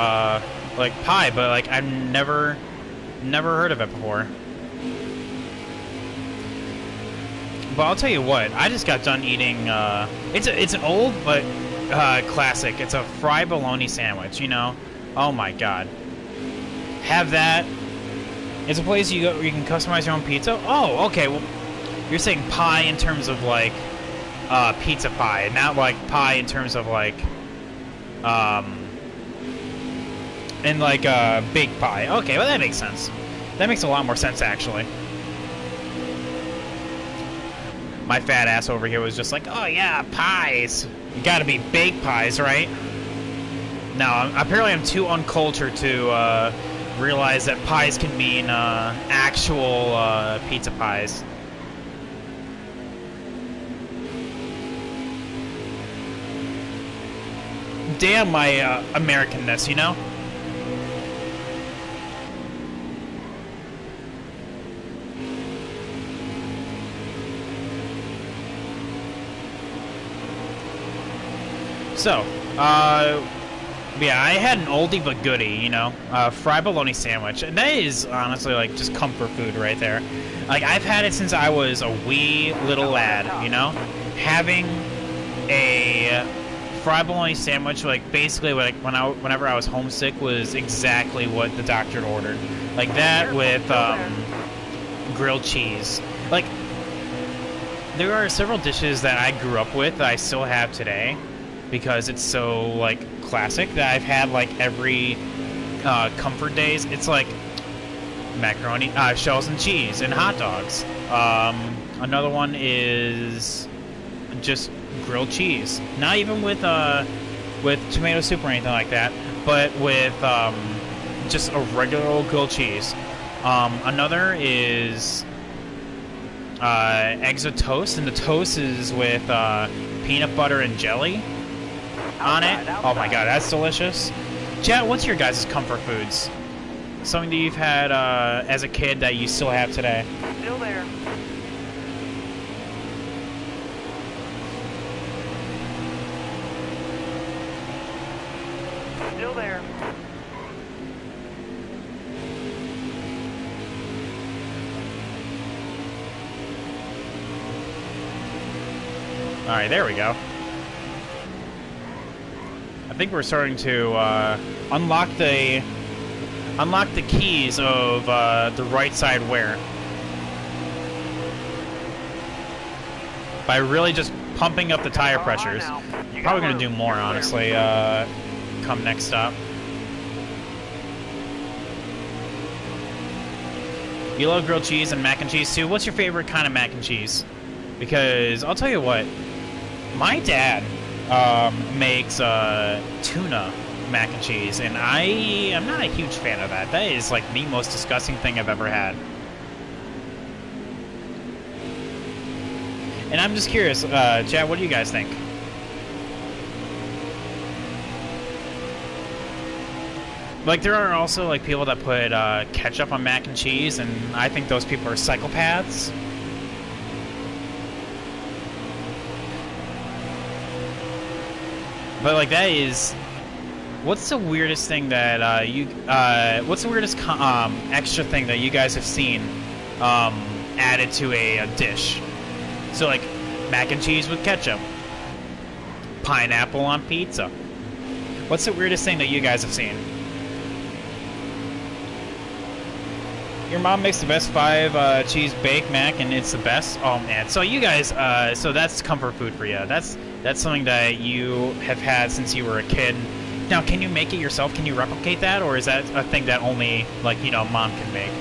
like, pie, but, like, I've never heard of it before. But I'll tell you what, I just got done eating, it's an old, but, classic. It's a fried bologna sandwich, you know? Oh my god. Have that. It's a place you go where you can customize your own pizza? Oh, okay, well, you're saying pie in terms of, like, pizza pie, not like pie in terms of like, and like baked pie. Okay, well that makes sense. That makes a lot more sense actually. My fat ass over here was just like, oh yeah, pies. You gotta be baked pies, right? No, apparently I'm too uncultured to realize that pies can mean actual pizza pies. Damn my Americanness, you know? So, yeah, I had an oldie but goodie, you know? Fried bologna sandwich. And that is honestly like just comfort food right there. Like, I've had it since I was a wee little lad, you know? Having a fried bologna sandwich, like basically, like whenever I was homesick, was exactly what the doctor had ordered. Like that with grilled cheese. Like there are several dishes that I grew up with that I still have today because it's so like classic that I've had like every comfort days. It's like macaroni, shells and cheese, and hot dogs. Another one is just grilled cheese, not even with tomato soup or anything like that, but with just a regular old grilled cheese. Another is eggs with toast, and the toast is with peanut butter and jelly on it. Oh my god, that's delicious. Chat, what's your guys' comfort foods? Something that you've had as a kid that you still have today? Still there. Still there. Alright, there we go. I think we're starting to unlock the keys of the right side wear by really just pumping up the tire pressures. Probably gonna do more, honestly, come next stop. You love grilled cheese and mac and cheese too. What's your favorite kind of mac and cheese? Because I'll tell you what, my dad makes tuna mac and cheese, and I'm not a huge fan of that. That is like the most disgusting thing I've ever had. And I'm just curious, Chad, what do you guys think? Like, there are also, like, people that put ketchup on mac and cheese, and I think those people are psychopaths. But, like, that is... What's the weirdest thing that, what's the weirdest, extra thing that you guys have seen, added to a dish? So, like, mac and cheese with ketchup. Pineapple on pizza. What's the weirdest thing that you guys have seen? Your mom makes the best 5 cheese baked mac, and it's the best. Oh man! So you guys, so that's comfort food for you. That's something that you have had since you were a kid. Now, can you make it yourself? Can you replicate that, or is that a thing that only, like, you know, mom can make?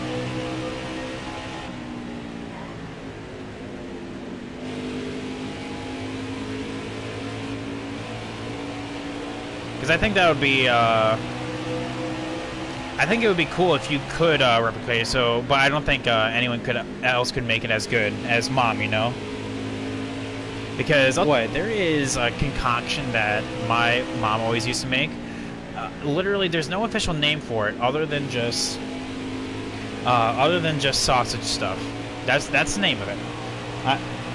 Because I think that would be, I think it would be cool if you could replicate it. So, but I don't think anyone else could make it as good as mom. You know. Because what there is a concoction that my mom always used to make. Literally, there's no official name for it other than just sausage stuff. That's the name of it.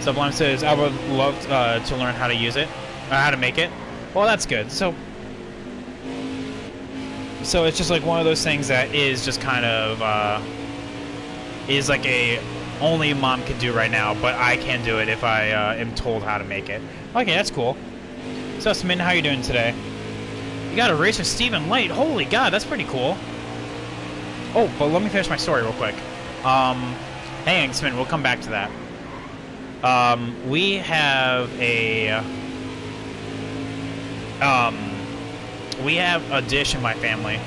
Sublime says, "I would love to learn how to use it, how to make it." Well, that's good. So it's just like one of those things that is just kind of is like a only mom can do right now, but I can do it if I am told how to make it. Okay, that's cool. So, Smin, how you doing today? You got a race with Stephen Light. Holy God, that's pretty cool. Oh, but let me finish my story real quick. Hang on, Smin, we'll come back to that. We have a dish in my family,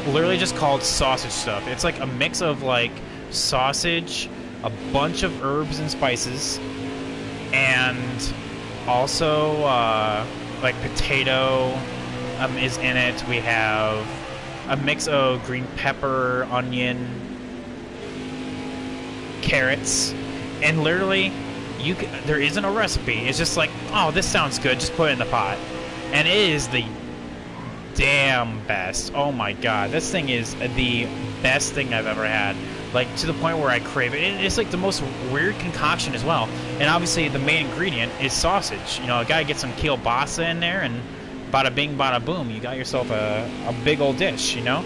literally just called sausage stuff. It's like a mix of like sausage, a bunch of herbs and spices, and also like potato is in it. We have a mix of green pepper, onion, carrots, and literally there isn't a recipe. It's just like, oh, this sounds good, just put it in the pot. And it is the damn best. Oh my God, this thing is the best thing I've ever had. Like, to the point where I crave it. It's like the most weird concoction as well. And obviously the main ingredient is sausage. You know, a guy gets some kielbasa in there and bada bing, bada boom, you got yourself a big old dish, you know?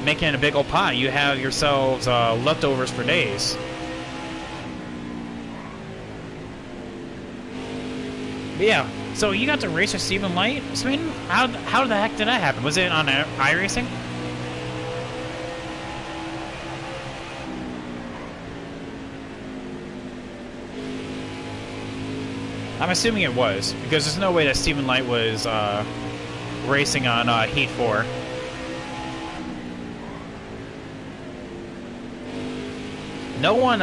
Making it a big old pot, you have yourselves leftovers for days. But yeah, so you got to race with Stephen Light? So, I mean, how the heck did that happen? Was it on iRacing? I'm assuming it was, because there's no way that Stephen Light was racing on Heat 4. No one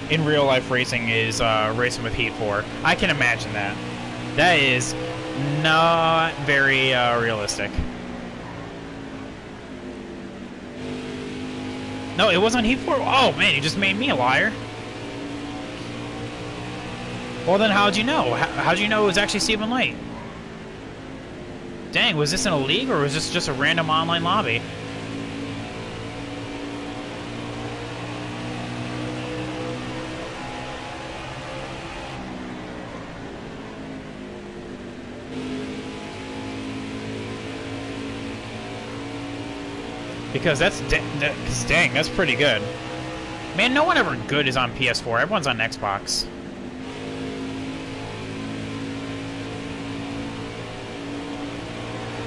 in real life racing is racing with Heat 4. I can imagine that. That is not very realistic. No, it wasn't Heat 4? Oh man, you just made me a liar. Well then, how'd you know? How'd you know it was actually Stephen Light? Dang, was this in a league or was this just a random online lobby? Because dang, that's pretty good. Man, no one ever good is on PS4. Everyone's on Xbox.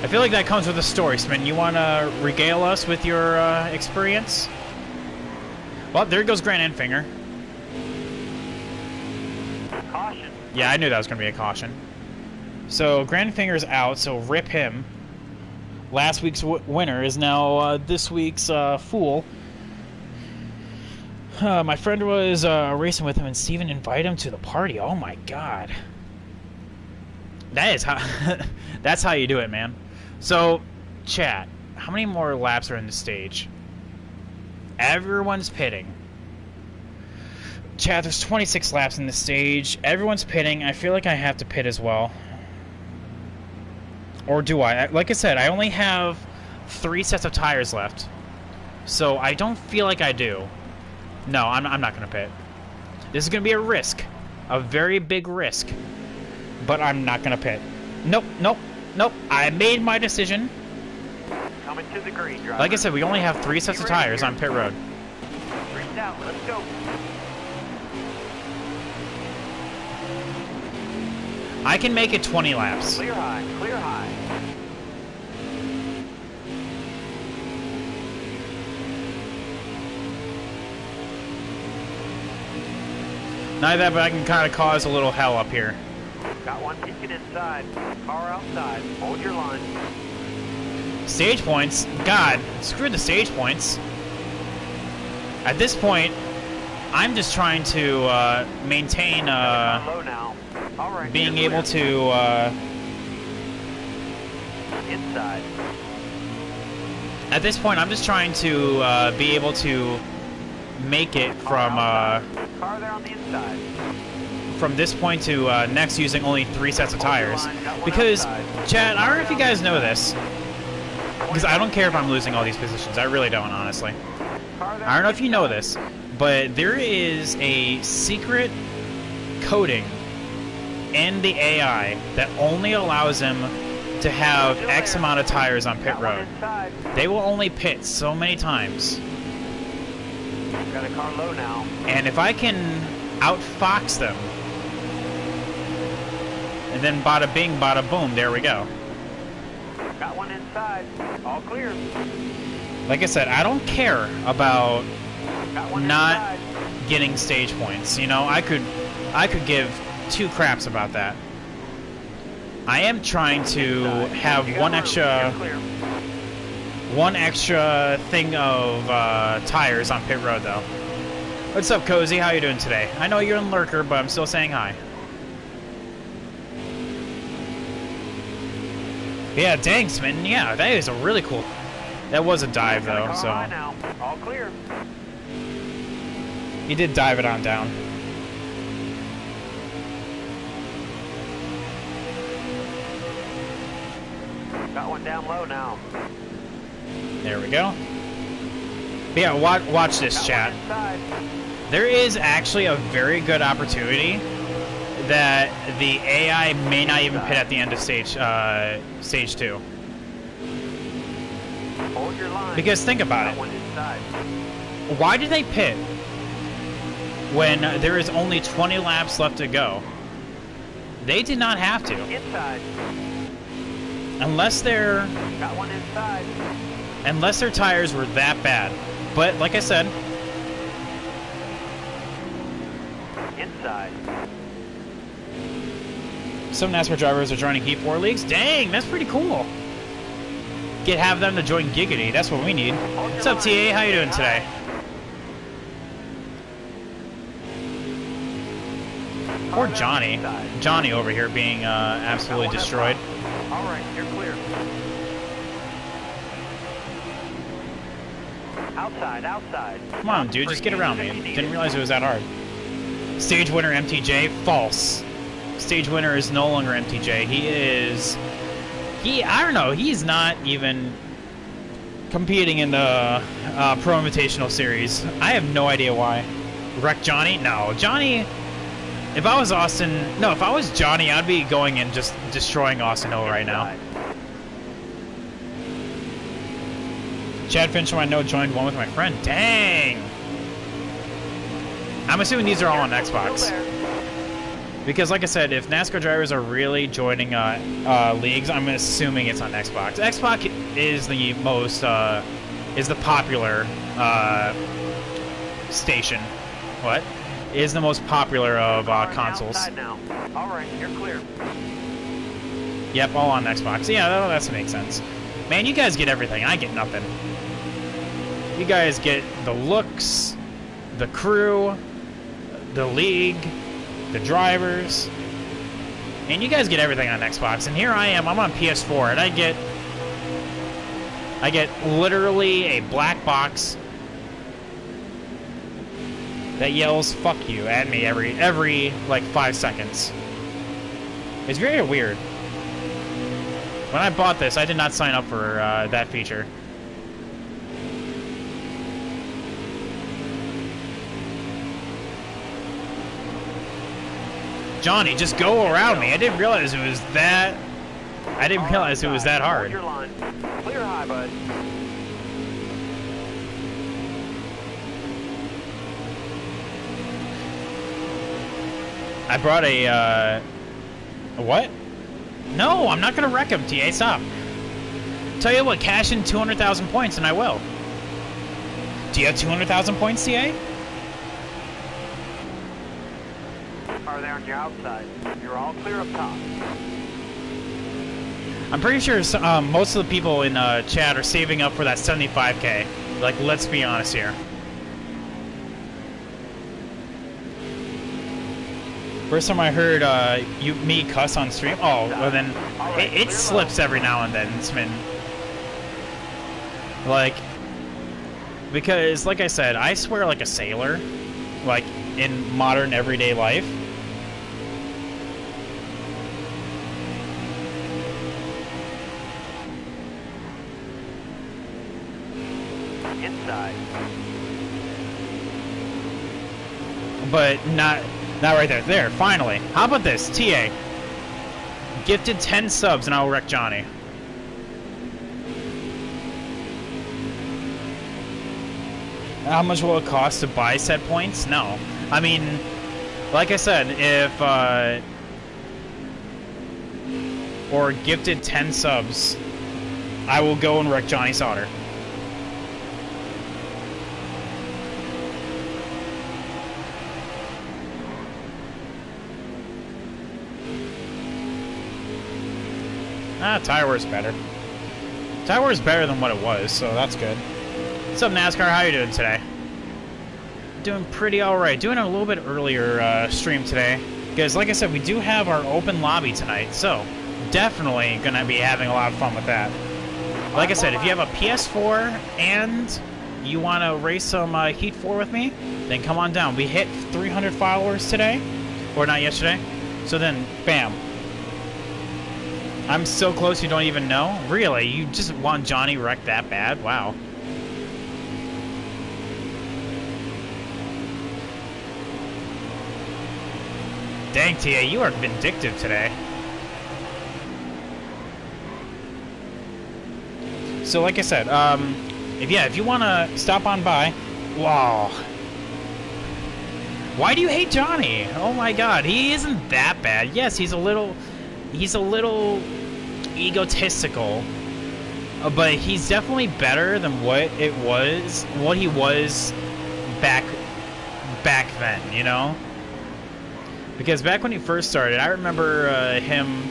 I feel like that comes with a story, Smin. You want to regale us with your experience? Well, there goes Grant Enfinger. Caution. Yeah, I knew that was going to be a caution. So, Grant Enfinger's out, so rip him. Last week's winner is now this week's fool. My friend was racing with him, and Steven invited him to the party. Oh my God. That is how... That's how you do it, man. So, chat, how many more laps are in the stage? Everyone's pitting. Chat, there's 26 laps in the stage. Everyone's pitting. I feel like I have to pit as well. Or do I? Like I said, I only have 3 sets of tires left. So I don't feel like I do. No, I'm not going to pit. This is going to be a risk. A very big risk. But I'm not going to pit. Nope, nope, nope. I made my decision. Coming to the green, driver. Like I said, we only have 3 sets of tires on pit road. Green's out, let's go. I can make it 20 laps. Clear high, clear high. Not that, but I can kind of cause a little hell up here. Got one peeking inside. Car outside. Hold your line. Stage points? God, screw the stage points. At this point, I'm just trying to maintain Low now. All right, being you're able clear. to... Inside. At this point, I'm just trying to be able to make it from Car there on the inside. from this point to next using only 3 sets of tires. Because, Chad, I don't know if you guys know this, because I don't care if I'm losing all these positions. I really don't, honestly. I don't know if you know this, but there is a secret coding in the AI that only allows them to have X amount of tires on pit road. They will only pit so many times. Got a car low now. And if I can outfox them, and then bada bing, bada boom, there we go. Got one inside. All clear. Like I said, I don't care about Got one not inside. getting stage points. You know, I could give 2 craps about that. I am trying to have You got one room. extra You're clear. thing of tires on pit road, though. What's up, Cozy? How you doing today? I know you're in Lurker, but I'm still saying hi. Yeah, dang, Smitten. Yeah, that is a really cool... That was a dive, Got a though, car so... high now. All clear. He did dive it on down. Got one down low now. There we go. But yeah, watch this, Got chat. one inside. There is actually a very good opportunity that the AI may not even pit at the end of stage 2. Hold your line. Because think about Got it. one inside. Why do they pit when there is only 20 laps left to go? They did not have to. Inside. Unless their Got one inside. tires were that bad. But like I said, Inside. some NASCAR drivers are joining Heat 4 leagues. Dang, that's pretty cool. Have them to join Giggity. That's what we need. What's up, TA? How you doing today? Poor Johnny. Johnny over here being absolutely destroyed. All right, you're clear. Outside, outside. Come on, dude, just get around me. Didn't realize it was that hard. Stage winner MTJ, false. Stage winner is no longer MTJ. I don't know, he's not even competing in the Pro Invitational Series. I have no idea why. Wreck Johnny? No, Johnny... If I was Johnny, I'd be going and just destroying Austin Hill right now. Chad Finch, I know, joined one with my friend. Dang! I'm assuming these are all on Xbox. Because, like I said, if NASCAR drivers are really joining leagues, I'm assuming it's on Xbox. Xbox is the most, is the popular station. What? Is the most popular of consoles. Now. All right, you're clear. Yep, all on Xbox. Yeah, that makes sense. Man, you guys get everything. I get nothing. You guys get the looks, the crew, the league, the drivers, and you guys get everything on Xbox. And here I am. I'm on PS4, and I get literally a black box that yells "fuck you" at me every like 5 seconds. It's very weird. When I bought this, I did not sign up for that feature. Johnny, just go around me. I didn't realize it was that. I didn't realize it was that hard. Hold your line. Clear high, bud. I brought a what? No, I'm not gonna wreck him, TA. Stop. Tell you what, cash in 200,000 points and I will. Do you have 200,000 points, TA? Are they on your outside? You're all clear up top. I'm pretty sure most of the people in chat are saving up for that 75K. Like, let's be honest here. First time I heard me cuss on stream. Oh, well then, it slips every now and then, Smin. Like, because, like I said, I swear like a sailor, like, in modern everyday life. Inside. But not right there. There, finally. How about this? TA. Gifted 10 subs and I'll wreck Johnny. How much will it cost to buy said points? No. I mean, like I said, if, or gifted 10 subs, I will go and wreck Johnny Sauter. Tire War's better. Tire War's better than what it was, so that's good. What's up, NASCAR? How you doing today? Doing pretty alright. Doing a little bit earlier stream today. Because, like I said, we do have our open lobby tonight, so definitely going to be having a lot of fun with that. Like I said, if you have a PS4 and you want to race some Heat 4 with me, then come on down. We hit 300 followers today, or not yesterday, so then, bam. I'm so close you don't even know? Really? You just want Johnny wrecked that bad? Wow. Dang, TA, you are vindictive today. So like I said, if you want to stop on by, wow. Why do you hate Johnny? Oh my god, he isn't that bad. Yes, he's a little egotistical, but he's definitely better than what he was back then, you know? Because back when he first started, I remember him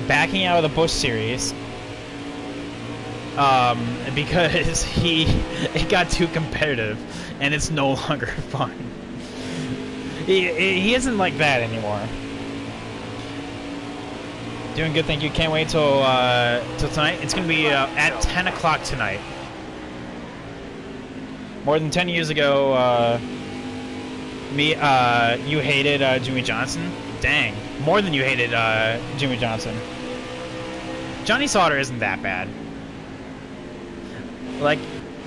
backing out of the Busch Series because it got too competitive and it's no longer fun. He isn't like that anymore. Doing good, thank you. Can't wait till tonight. It's gonna be at 10 o'clock tonight. More than 10 years ago, you hated Jimmy Johnson. Dang, more than you hated Jimmy Johnson. Johnny Sauter isn't that bad. Like,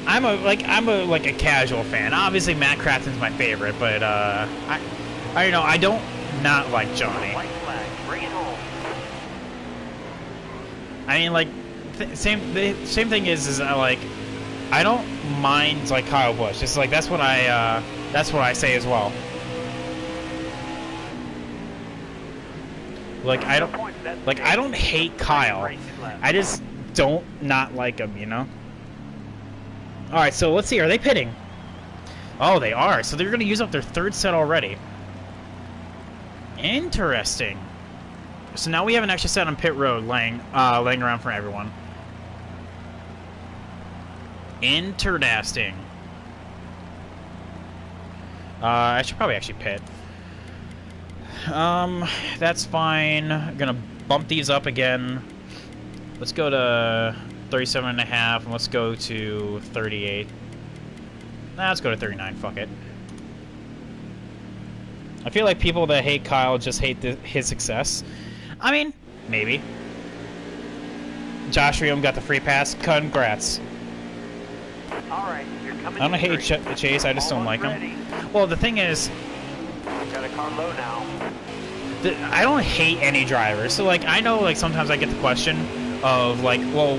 I'm a casual fan. Obviously, Matt Crafton's my favorite, but I don't not like Johnny. White flag. Bring it home. I mean, like, the same thing is like, I don't mind like Kyle Busch. It's like that's what I say as well. Like I don't hate Kyle. I just don't not like him, you know. All right, so let's see. Are they pitting? Oh, they are. So they're gonna use up their third set already. Interesting. So now we have an extra set on pit road laying around for everyone. Interesting. I should probably actually pit. That's fine. I'm gonna bump these up again. Let's go to 37.5 and let's go to 38. Nah, let's go to 39. Fuck it. I feel like people that hate Kyle just hate his success. I mean, maybe. Josh Riom got the free pass. Congrats. All right, you're coming. I don't hate Chase. I just don't like him. Well, the thing is, Got a car low now. I don't hate any drivers. So like, I know like sometimes I get the question of like, well,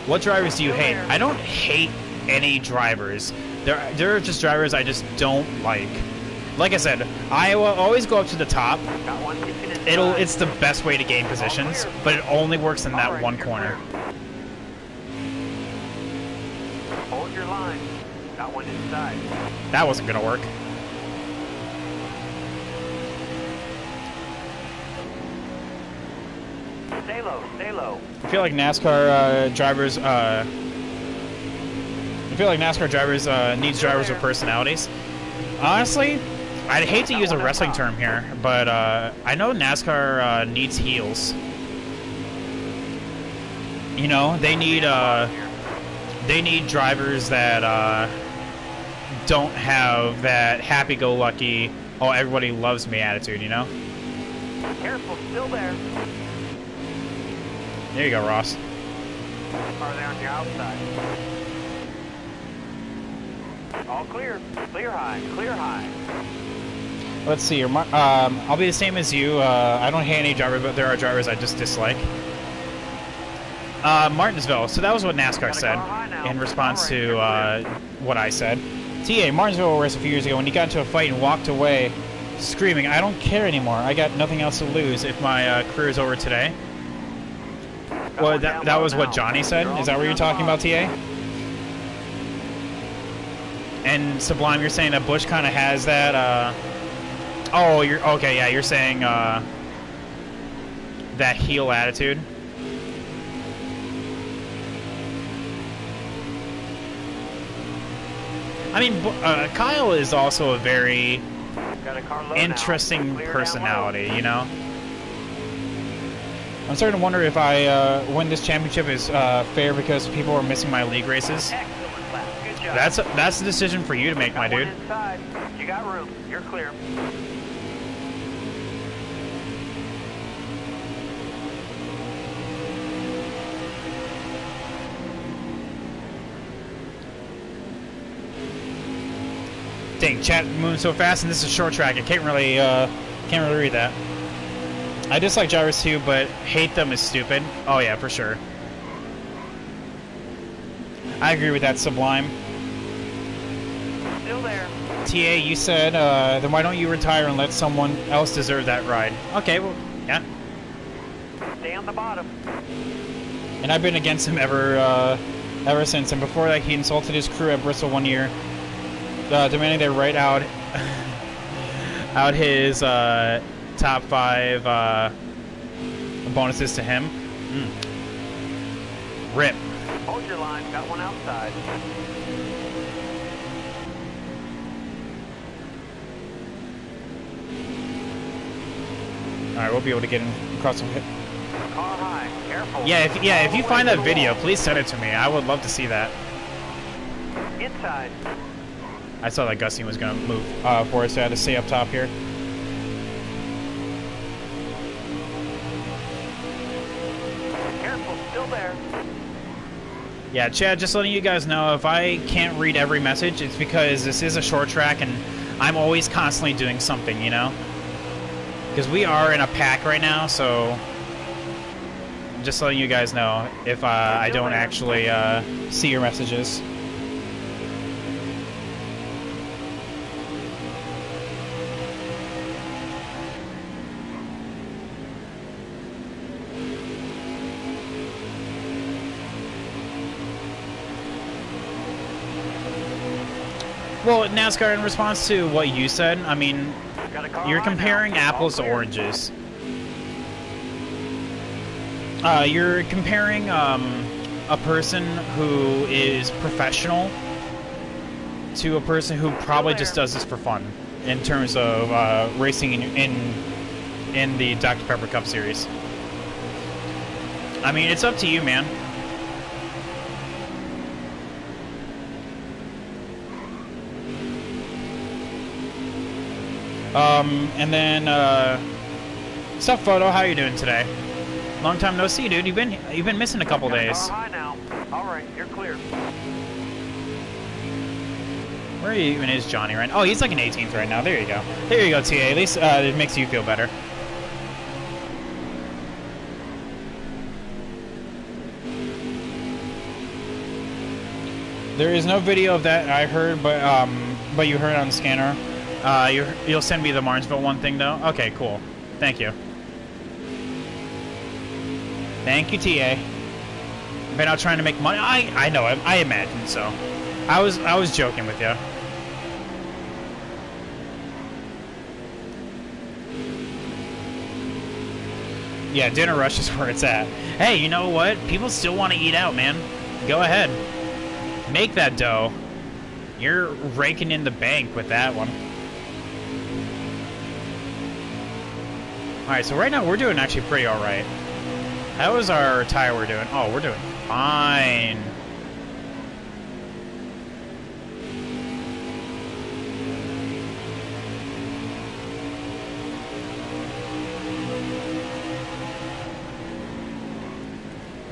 what drivers do you hate? I don't hate any drivers. There are just drivers I just don't like. Like I said, I will always go up to the top. Got one kicking inside. It's the best way to gain positions, but it only works in that one corner. Hold your line. Got one inside. That wasn't gonna work. Stay low, stay low. I feel like NASCAR drivers. I feel like NASCAR drivers needs drivers with personalities. Honestly, I'd hate to use a wrestling term here, but I know NASCAR needs heels. You know, they need drivers that don't have that happy-go-lucky, oh everybody loves me attitude. You know. Careful, still there. There you go, Ross. Are they on your outside? All clear. Clear high. Clear high. Let's see. I'll be the same as you. I don't hate any driver, but there are drivers I just dislike. Martinsville. So that was what NASCAR said in response to what I said. TA, Martinsville race a few years ago when he got into a fight and walked away screaming, "I don't care anymore. I got nothing else to lose if my career's over today." Well, that was what Johnny said? Is that what you're talking about, TA? And Sublime, you're saying that Bush kind of has that, oh, you're... Okay, yeah, you're saying, that heel attitude. I mean, Kyle is also a very interesting personality, you know? I'm starting to wonder if I win this championship is fair because people are missing my league races. That's a decision for you to make, my dude. You got room. You're clear. Dang, chat moving so fast, and this is a short track. I can't really read that. I dislike drivers too, but hate them is stupid. Oh yeah, for sure. I agree with that, Sublime. Still there. TA, you said, then why don't you retire and let someone else deserve that ride? Okay, well, yeah. Stay on the bottom. And I've been against him ever since. And before that, he insulted his crew at Bristol one year, demanding they write out his top 5 bonuses to him. Rip. Hold your line. Got one outside. All right, we'll be able to get him across some hit. Car high. Careful. Yeah, if you find that video, please send it to me. I would love to see that. Inside. I saw that Gussie was going to move for us, so I had to stay up top here. Careful, still there. Yeah, Chad, just letting you guys know, if I can't read every message, it's because this is a short track and I'm always constantly doing something, you know? Because we are in a pack right now, so just letting you guys know if I don't actually see your messages. Well, NASCAR, in response to what you said, I mean, you're comparing apples to oranges. You're comparing a person who is professional to a person who probably just does this for fun in terms of racing in the Dr. Pepper Cup Series. I mean, it's up to you, man. And then, what's up, Photo? How you doing today? Long time no see, dude. You've been missing a couple days. Car high now. All right, you're clear. Where even is Johnny right now? Oh, he's like an 18th right now. There you go. There you go, TA. At least it makes you feel better. There is no video of that I heard, but you heard it on the scanner. You'll send me the Martinsville one thing though. Okay, cool. Thank you. Thank you, TA. Been out trying to make money. I know. I imagine so. I was joking with you. Yeah, Dinner Rush is where it's at. Hey, you know what? People still want to eat out, man. Go ahead. Make that dough. You're raking in the bank with that one. Alright, so right now we're doing actually pretty alright. How is our tire we're doing? Oh, we're doing fine.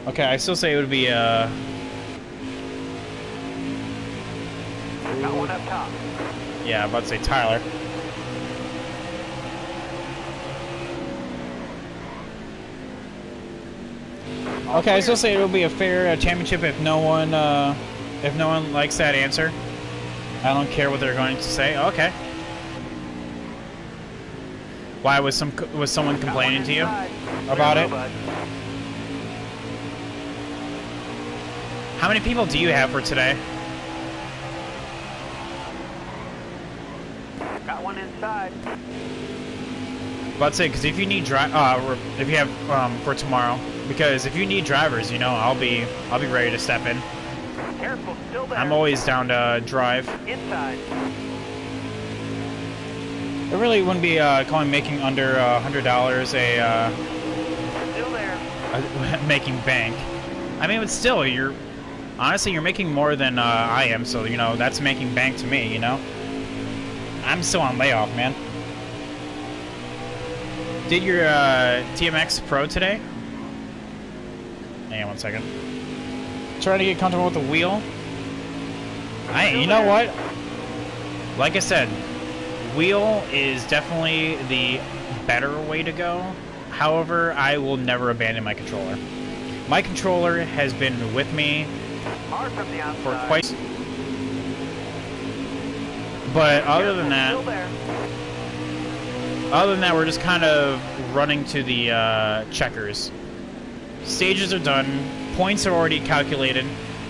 Okay, I still say it would be Got one up top. yeah, I'm about to say Tyler. Okay, I still say it will be a fair championship if no one likes that answer. I don't care what they're going to say. Okay. Why was someone complaining to you about it? How many people do you have for today? Got one inside. About to say, because if you need if you have for tomorrow, because if you need drivers, you know, I'll be ready to step in. Careful, still there. I'm always down to drive. Inside. It really wouldn't be making under $100 Still there. making bank. I mean, but still, you're making more than I am, so you know that's making bank to me. You know, I'm still on layoff, man. Did your TMX Pro today? Hang on one second. Trying to get comfortable with the wheel. You know what? Like I said, wheel is definitely the better way to go. However, I will never abandon my controller. My controller has been with me for quite. But other than that, we're just kind of running to the checkers. Stages are done. Points are already calculated.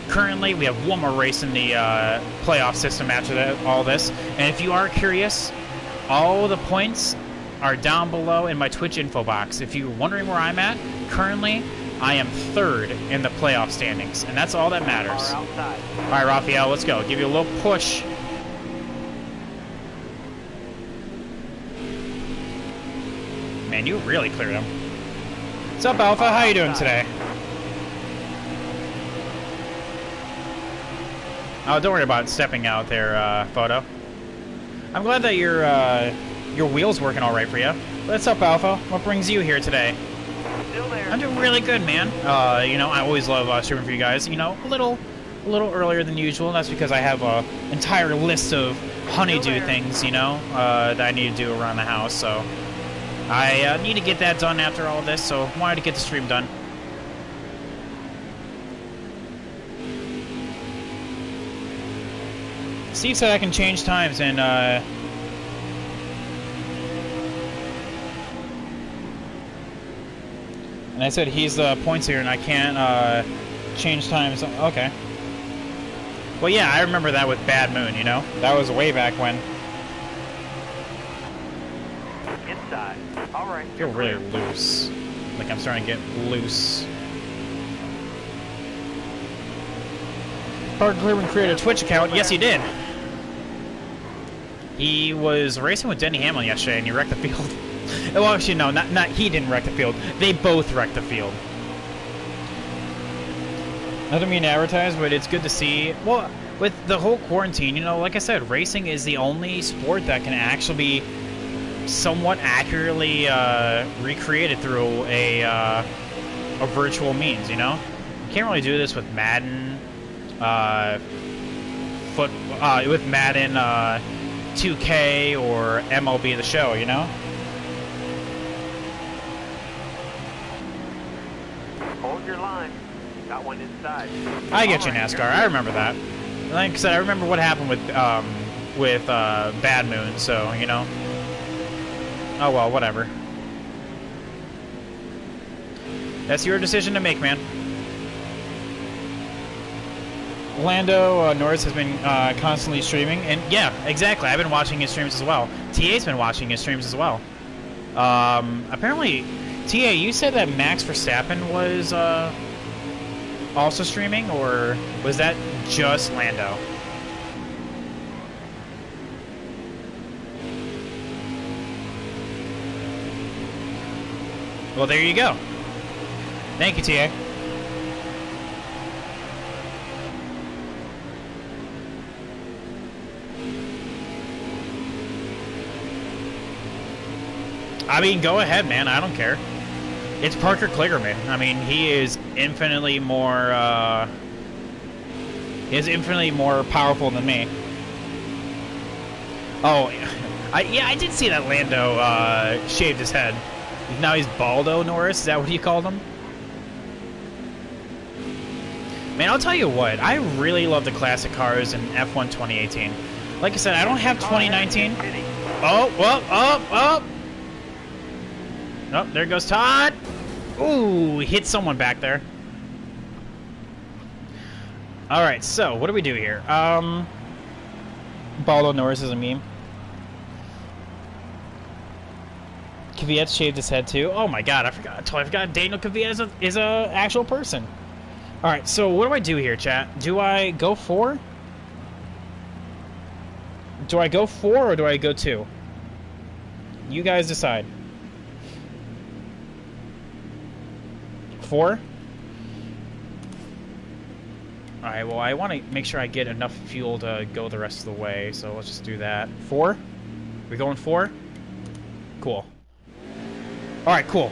Currently, we have one more race in the playoff system after all this. And if you are curious, all the points are down below in my Twitch info box. If you're wondering where I'm at, currently, I am 3rd in the playoff standings. And that's all that matters. All right, Raphael, let's go. Give you a little push. Man, you really cleared him. What's up, Alpha? How you doing today? Oh, don't worry about stepping out there, Photo. I'm glad that your wheel's working all right for you. What's up, Alpha? What brings you here today? Still there. I'm doing really good, man. You know, I always love streaming for you guys. You know, a little earlier than usual. That's because I have a entire list of honeydew things, you know, that I need to do around the house. So I need to get that done after all this. So I wanted to get the stream done. Steve said I can change times and I said he's the points here and I can't change times. Okay. Well, yeah, I remember that with Bad Moon, you know? That was way back when. Inside. All right. I feel really loose. Like I'm starting to get loose. Parker Cleveland created a Twitch account. Yes, he did. He was racing with Denny Hamlin yesterday, and he wrecked the field. Well, actually, no, not he didn't wreck the field. They both wrecked the field. I don't mean to advertise, but it's good to see. Well, with the whole quarantine, you know, like I said, racing is the only sport that can actually be somewhat accurately recreated through a a virtual means, you know? You can't really do this with Madden, with Madden 2K or MLB The Show, you know? Hold your line. Got one inside. I get you, All right, NASCAR. I remember that. Like I said, I remember what happened with Bad Moon, so, you know. Oh well, whatever. That's your decision to make, man. Lando Norris has been constantly streaming, and yeah, exactly. I've been watching his streams as well. TA's been watching his streams as well. Apparently, TA, you said that Max Verstappen was also streaming, or was that just Lando? Well, there you go. Thank you, TA. I mean, go ahead, man. I don't care. It's Parker Kligerman. I mean, he is infinitely more, powerful than me. Oh, yeah, I did see that Lando, shaved his head. Now he's Baldo Norris? Is that what you called him? Man, I'll tell you what. I really love the classic cars in F1 2018. Like I said, I don't have 2019. Oh, well, oh! Oh, there goes Todd. Ooh, hit someone back there. Alright, so, what do we do here? Baldo Norris is a meme. Kvyat shaved his head too. Oh my god, I totally forgot Daniel Kvyat is a actual person. Alright, so what do I do here, chat? Do I go 4? Do I go 4 or do I go 2? You guys decide. 4? Alright, well, I want to make sure I get enough fuel to go the rest of the way, so let's just do that. 4? We going 4? Cool. Alright, cool.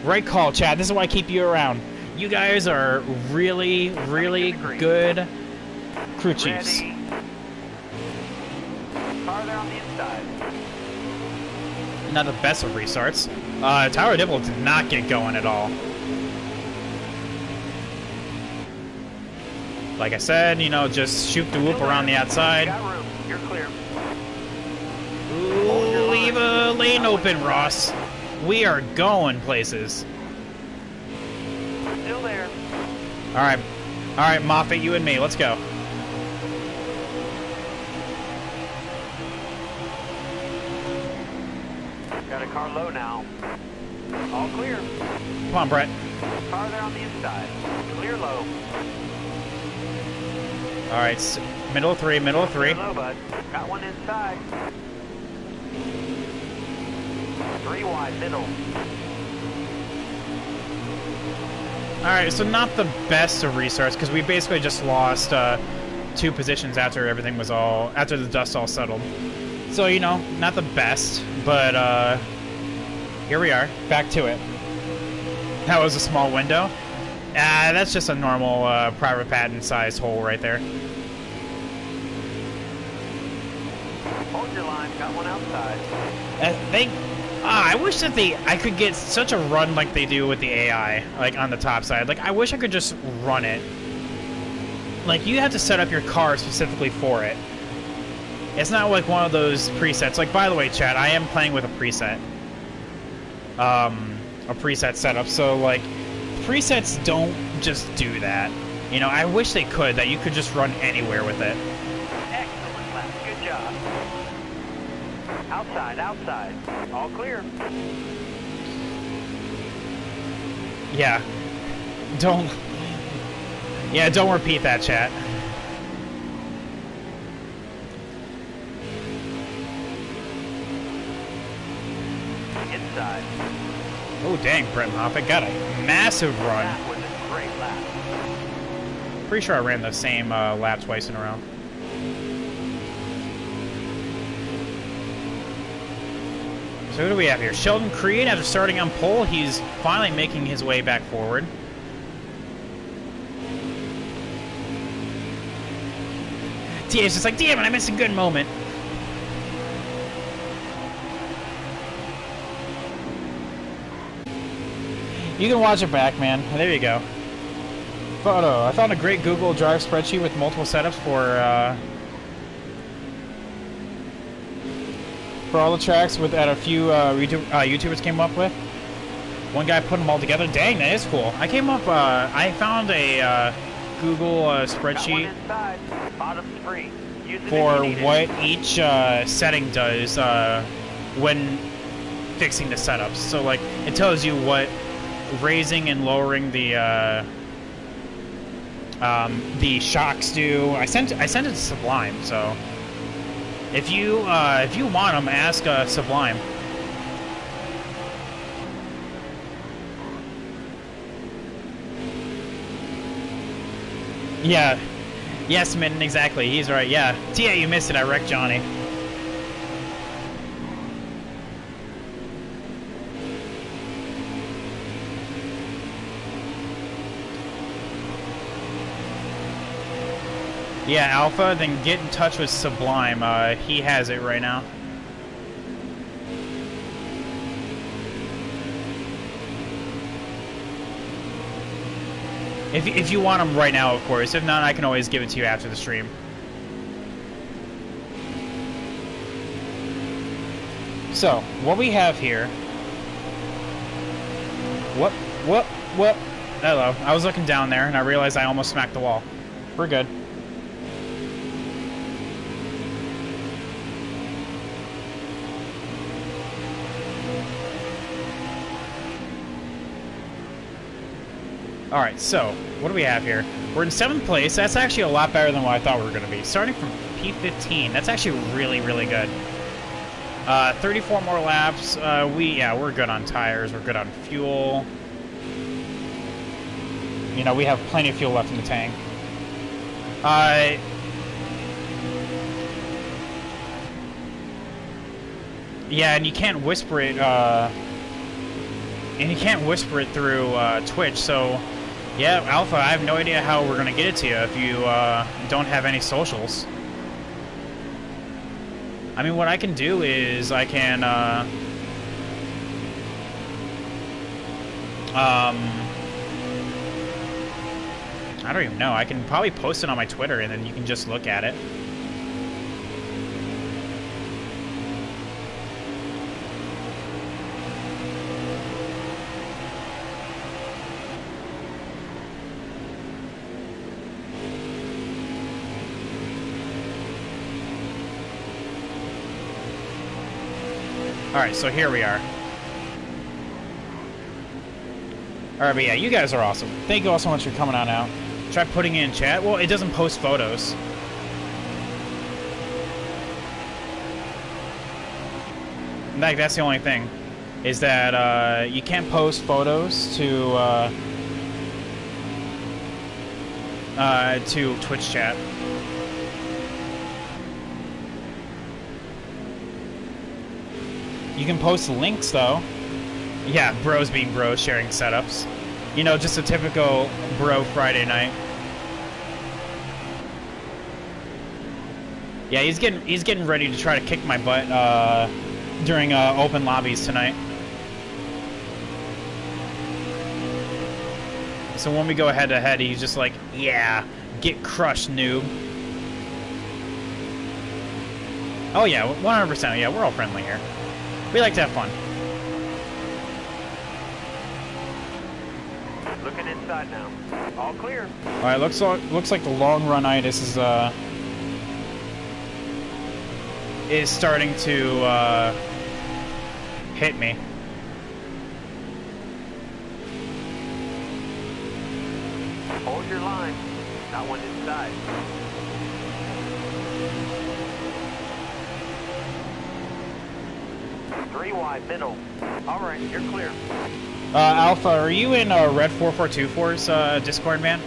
Right call, Chad. This is why I keep you around. You guys are really, really good crew chiefs. Ready. Car there on the inside. Not the best of restarts. Tower Dipple did not get going at all. Like I said, you know, just shoot the whoop around the outside. Got room. You're clear. Ooh, leave a lane open, Ross. We are going places. Still there. Alright, Moffat, you and me, let's go. Got a car low now. All clear. Come on, Brett. Car there on the inside. Clear low. Alright, middle of 3, middle of 3. Clear low, bud. Got one inside. 3 wide, middle. Alright, so not the best of restarts, because we basically just lost 2 positions after everything was after the dust all settled. So, you know, not the best, but here we are, back to it. That was a small window. That's just a normal private patent-sized hole right there. Hold your line, got one outside. I wish that I could get such a run like they do with the AI, like on the top side. Like, I wish I could just run it. Like, you have to set up your car specifically for it. It's not like one of those presets. Like, by the way, chat, I am playing with a preset. A preset setup. So, like, presets don't just do that. You know, I wish they could, that you could just run anywhere with it. Excellent lap, good job. Outside, outside. All clear. Yeah. Don't repeat that, chat. Inside. Oh, dang, Brett Moffitt got a massive run. That was a great lap. Pretty sure I ran the same lap twice in a row. So who do we have here? Sheldon Creed, after starting on pole, he's finally making his way back forward. TA's just like, damn it, I missed a good moment. You can watch it back, man. There you go. Photo. I found a great Google Drive spreadsheet with multiple setups for all the tracks that a few YouTubers came up with. One guy put them all together. Dang, that is cool. I came up. I found a Google spreadsheet for what each setting does when fixing the setups. So like, it tells you what raising and lowering the shocks do. I sent it to Sublime, so if you want them, ask Sublime. Yeah, yes, Mitten, exactly. He's right. Yeah, TA, you missed it. I wrecked Johnny. Yeah, Alpha, then get in touch with Sublime. He has it right now. If you want them right now, of course. If not, I can always give it to you after the stream. So, what we have here... What? Hello. I was looking down there, and I realized I almost smacked the wall. We're good. Alright, so, what do we have here? We're in 7th place. That's actually a lot better than what I thought we were going to be. Starting from P15, that's actually really, really good. 34 more laps. We're good on tires. We're good on fuel. You know, we have plenty of fuel left in the tank. Yeah, and you can't whisper it, through Twitch, so... Yeah, Alpha, I have no idea how we're gonna get it to you if you don't have any socials. I mean, what I can do is I can I don't even know. I can probably post it on my Twitter and then you can just look at it. Alright, so here we are. Alright, but yeah, you guys are awesome. Thank you all so much for coming on out. Try putting it in chat. Well, it doesn't post photos. In fact, that's the only thing. Is that you can't post photos to Twitch chat. You can post links, though. Yeah, bros being bros, sharing setups. You know, just a typical bro Friday night. Yeah, he's getting ready to try to kick my butt during open lobbies tonight. So when we go head to head, he's just like, yeah, get crushed, noob. Oh yeah, 100%. Yeah, we're all friendly here. We like to have fun. Looking inside now. All clear. All right, looks like the long run-itis is starting to hit me. Hold your line. Not one inside. Three wide, middle. All right, you're clear. Alpha, are you in Red 4424's Discord, man?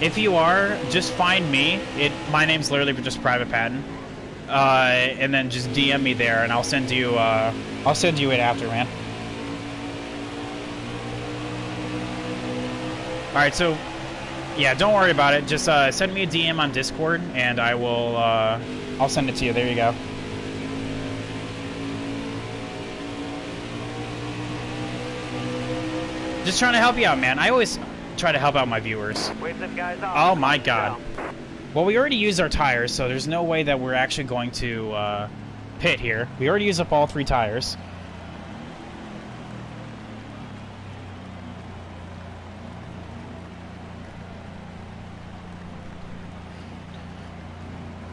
If you are, just find me. My name's literally just Private Patton. And then just DM me there, and I'll send you it after, man. All right, so Yeah, don't worry about it. Just send me a DM on Discord, and I will. I'll send it to you. There you go. Just trying to help you out, man. I always try to help out my viewers. Wave them guys off. Oh my god. Well, we already used our tires, so there's no way that we're actually going to pit here. We already used up all 3 tires.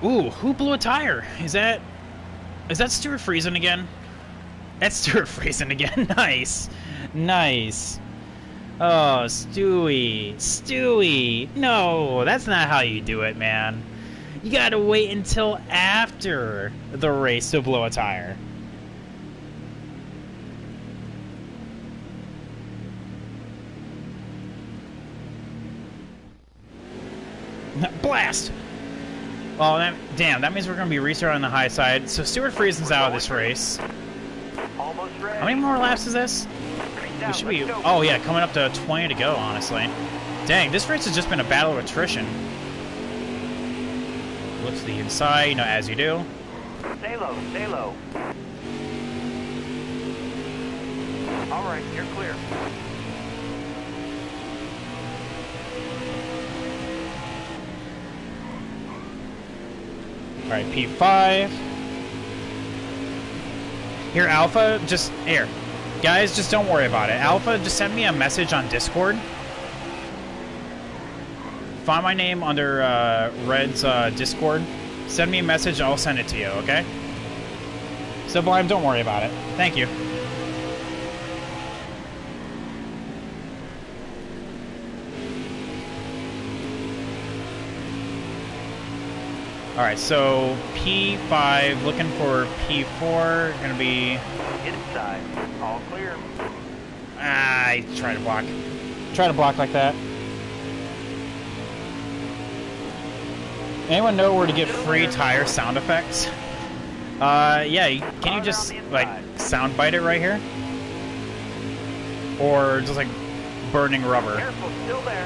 Ooh, who blew a tire? Is that Stuart Friesen again? That's Stuart Friesen again. Nice. Nice. Oh, Stewie. No, that's not how you do it, man. You gotta wait until after the race to blow a tire. Blast! Well, damn, that means we're gonna be restarting on the high side. So Stuart Friesen's out of this race. Almost ready. How many more laps is this? We should be. Oh yeah, coming up to 20 to go. Honestly, dang, this race has just been a battle of attrition. Look to the inside, you know, as you do. Stay low, stay low. All right, you're clear. All right, P5. Here, Alpha, just here. Guys, just don't worry about it. Alpha, just send me a message on Discord. Find my name under Red's Discord. Send me a message, I'll send it to you, okay? Sublime, don't worry about it. Thank you. Alright, so P5, looking for P4, gonna be... Inside, all clear. I try to block. Try to block like that. Anyone know where to get free tire sound effects? Yeah, can you just, like, sound bite it right here? Or just, like, burning rubber? Careful, still there.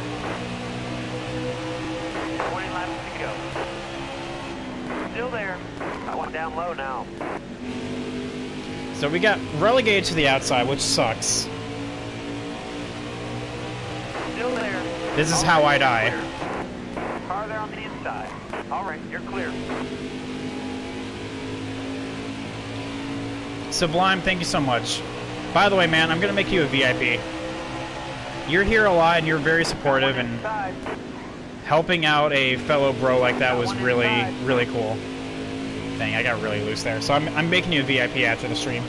20 laps to go. Still there. I want down low now. So we got relegated to the outside, which sucks. Still there. This is how I die. Car there on the inside. All right, you're clear. Sublime, thank you so much. By the way, man, I'm gonna make you a VIP. You're here a lot, and you're very supportive, and helping out a fellow bro like that was really, really cool. Dang, I got really loose there. So I'm making you a VIP after the stream.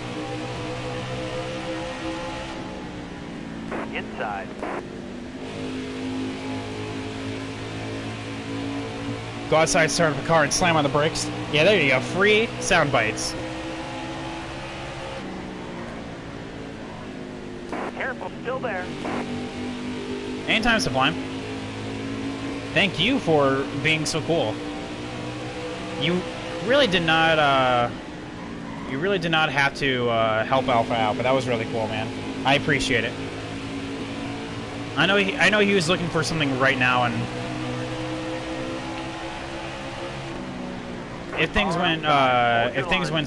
Inside. Go outside, start up the car, and slam on the brakes. Yeah, there you go. Free sound bites. Careful, still there. Anytime, Sublime. Thank you for being so cool. You really did not have to help Alpha out, but that was really cool, man. I appreciate it. I know he was looking for something right now, and if things went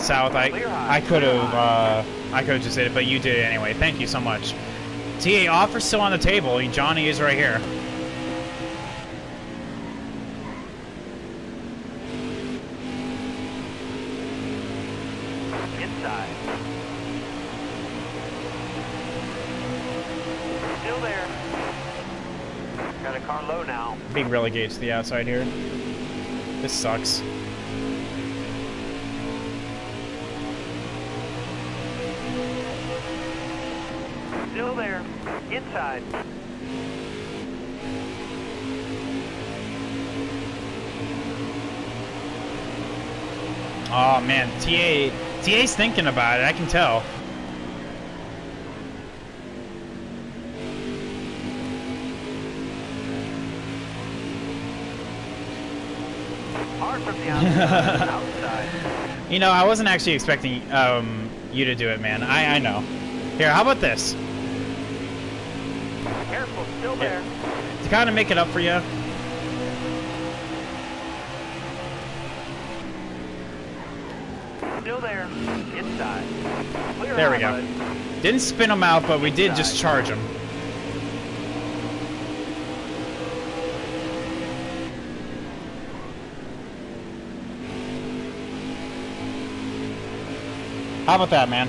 south, I could have just did it, but you did it anyway. Thank you so much. TA, offer's still on the table. Johnny is right here. Inside. Still there. Got a car low now. Being relegated to the outside here. This sucks. Still there. Inside. Oh man, TA's thinking about it, I can tell. Hard from the outside. Outside. You know, I wasn't actually expecting you to do it, man. I know. Here, how about this? Careful, still there. to kind of make it up for you. Still there. Inside. Clear There we high, go. bud. Didn't spin him out, but we did just charge him. How about that, man?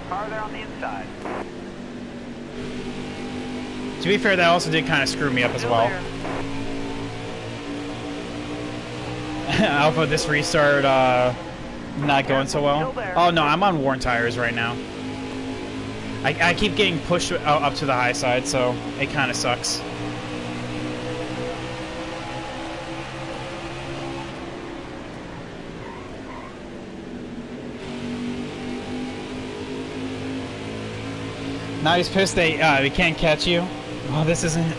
Car there on the inside. To be fair, that also did kind of screw me up as Still well. there. Alpha, this restart, not going so well. Oh no, I'm on worn tires right now. I keep getting pushed up to the high side, so it kind of sucks. Now he's pissed they we can't catch you. Oh, this isn't.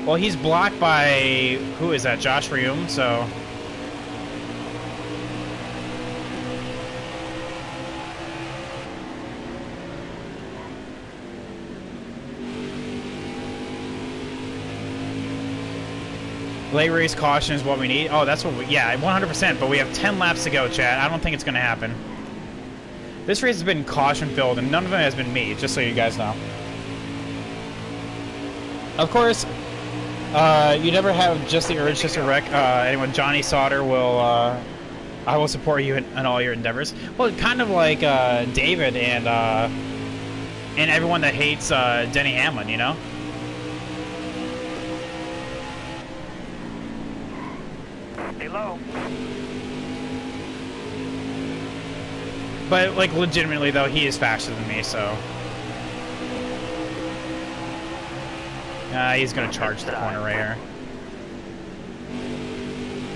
Well, he's blocked by who is that? Josh Reum. So. Late race caution is what we need. Oh, that's what we... Yeah, 100%, but we have 10 laps to go, Chad. I don't think it's going to happen. This race has been caution-filled, and none of it has been me, just so you guys know. Of course, you never have just the urge just to wreck anyone. Johnny Sauter will... I will support you in all your endeavors. Well, kind of like David and everyone that hates Denny Hamlin, you know? Low. But, like, legitimately, though, he is faster than me, so... he's gonna charge the corner right here.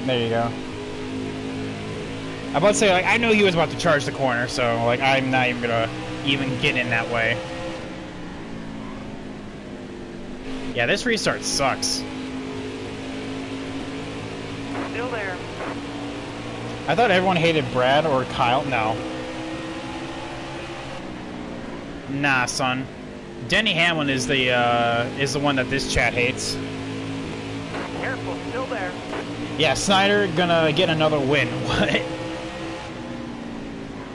There you go. I'm about to say, like, I know he was about to charge the corner, so, like, I'm not even gonna get in that way. Yeah, this restart sucks. Still there. I thought everyone hated Brad or Kyle. No. Nah, son. Denny Hamlin is the one that this chat hates. Careful, still there. Yeah, Snyder gonna get another win. What?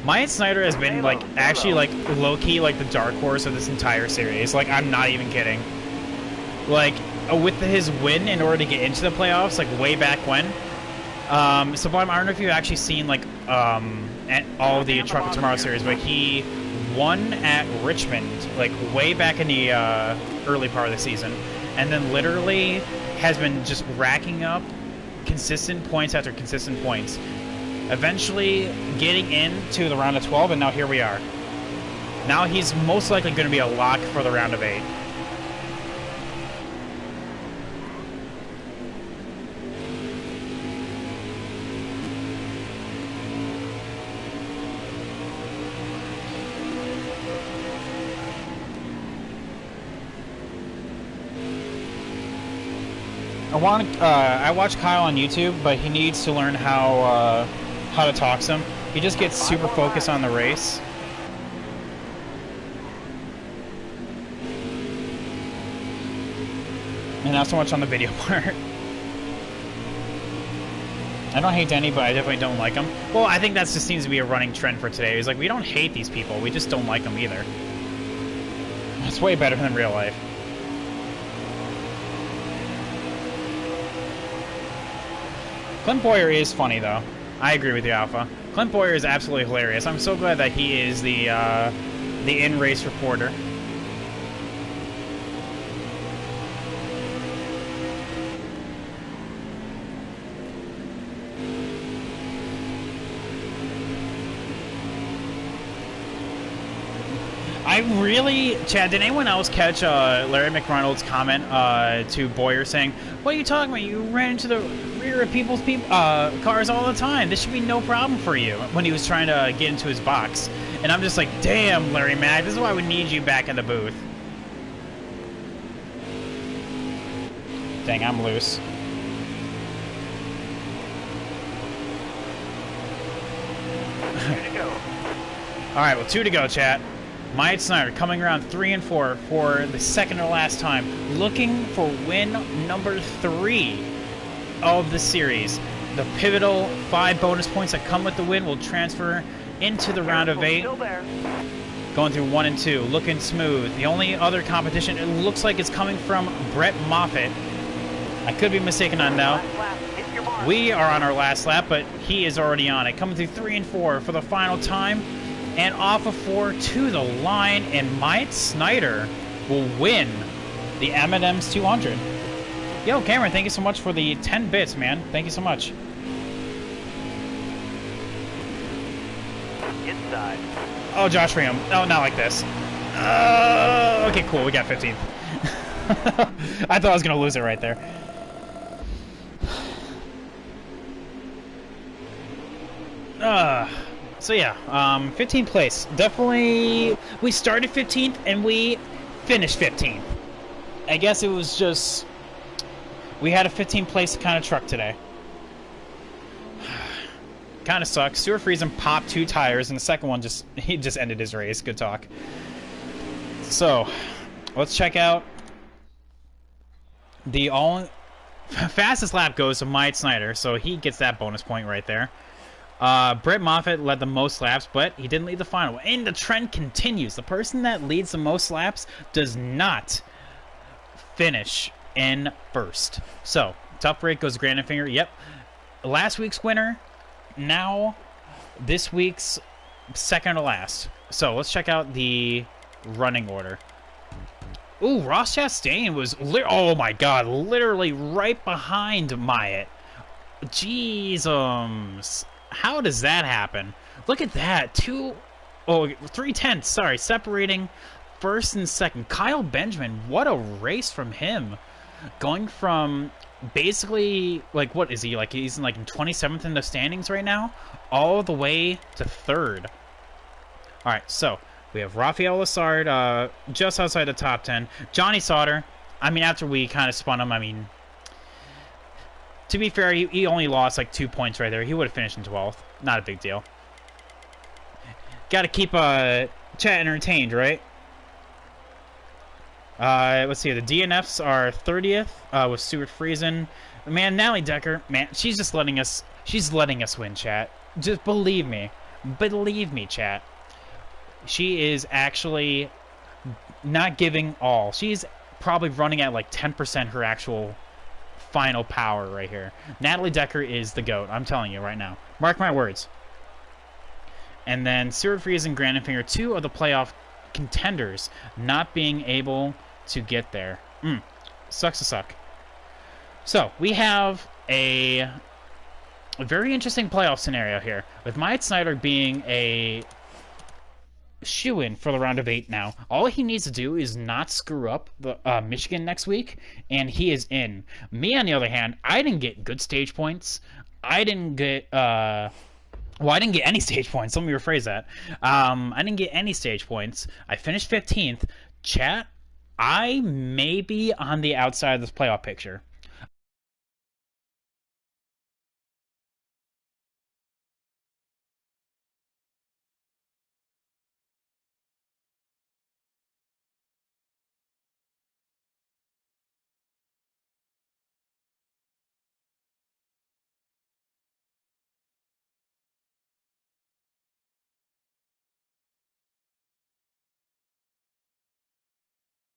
Myatt Snyder has been like actually like low-key like the dark horse of this entire series. Like, I'm not even kidding. Like, with his win in order to get into the playoffs, like way back when. Sublime, I don't know if you've actually seen like at all the Truck of Tomorrow series, but he won at Richmond like way back in the early part of the season, and then literally has been just racking up consistent points after consistent points, eventually getting into the round of 12, and now here we are. Now he's most likely going to be a lock for the round of 8. I watch Kyle on YouTube, but he needs to learn how to talk some. He just gets super focused on the race. And not so much on the video part. I don't hate Denny, but I definitely don't like him. Well, I think that just seems to be a running trend for today. It's like, we don't hate these people, we just don't like them either. It's way better than real life. Clint Boyer is funny, though. I agree with you, Alpha. Clint Boyer is absolutely hilarious. I'm so glad that he is the in-race reporter. I really... Chad, did anyone else catch Larry McReynolds' comment to Boyer saying, "What are you talking about? You ran into the rear of people's cars all the time. This should be no problem for you," when he was trying to get into his box. And I'm just like, damn, Larry Mack, this is why we need you back in the booth. Dang, I'm loose. right, well, 2 to go, chat. Myatt Snider coming around 3 and 4 for the second to last time, looking for win number 3 of the series. The pivotal 5 bonus points that come with the win will transfer into the round of 8. Still there. Going through 1 and 2, looking smooth. The only other competition, it looks like, is coming from Brett Moffitt. I could be mistaken on now. Last lap. Hit your mark. We are on our last lap, but he is already on it. Coming through 3 and 4 for the final time. And off of 4 to the line, and Myatt Snider will win the M&M's 200. Yo, Cameron, thank you so much for the 10 bits, man. Thank you so much. Inside. Oh, Josh Freeman. Oh, not like this. Okay, cool. We got 15th. I thought I was going to lose it right there. So yeah, 15th place. Definitely, we started 15th and we finished 15th. I guess it was just, we had a 15th place kind of truck today. Kind of sucks. Stuart Friesen popped 2 tires, and the second one he just ended his race. Good talk. So, let's check out the fastest lap goes to Myatt Snider, so he gets that bonus point right there. Brett Moffitt led the most laps, but he didn't lead the final. And the trend continues. The person that leads the most laps does not finish in first. So, tough break goes to Grandenfinger. Yep. Last week's winner. Now, this week's second to last. So, let's check out the running order. Ooh, Ross Chastain was, oh my god, literally right behind Myatt. Jeezums. How does that happen? Look at that. 3/10, sorry, separating first and second. Kyle Benjamin, what a race from him. Going from basically, like, what is he? Like, he's in 27th in the standings right now, all the way to 3rd. All right, so we have Rafael Lessard just outside the top 10. Johnny Sauter, I mean, after we kind of spun him, I mean, to be fair, he only lost like 2 points right there. He would have finished in 12th. Not a big deal. Got to keep chat entertained, right? Let's see. The DNFs are 30th with Stuart Friesen. Man, Natalie Decker, man, she's just letting us. She's letting us win, chat. Just believe me. Believe me, chat. She is actually not giving all. She's probably running at like 10% her actual final power right here. Natalie Decker is the GOAT. I'm telling you right now. Mark my words. And then Stuart Friesen and Grandenfinger, 2 of the playoff contenders, not being able to get there. Sucks to suck. So, we have a very interesting playoff scenario here, with Myatt Snider being a shoe-in for the round of 8 now. All he needs to do is not screw up the Michigan next week, and he is in. Me, on the other hand, I didn't get good stage points. I didn't get, well, I didn't get any stage points. Let me rephrase that. I didn't get any stage points. I finished 15th. Chat, I may be on the outside of this playoff picture.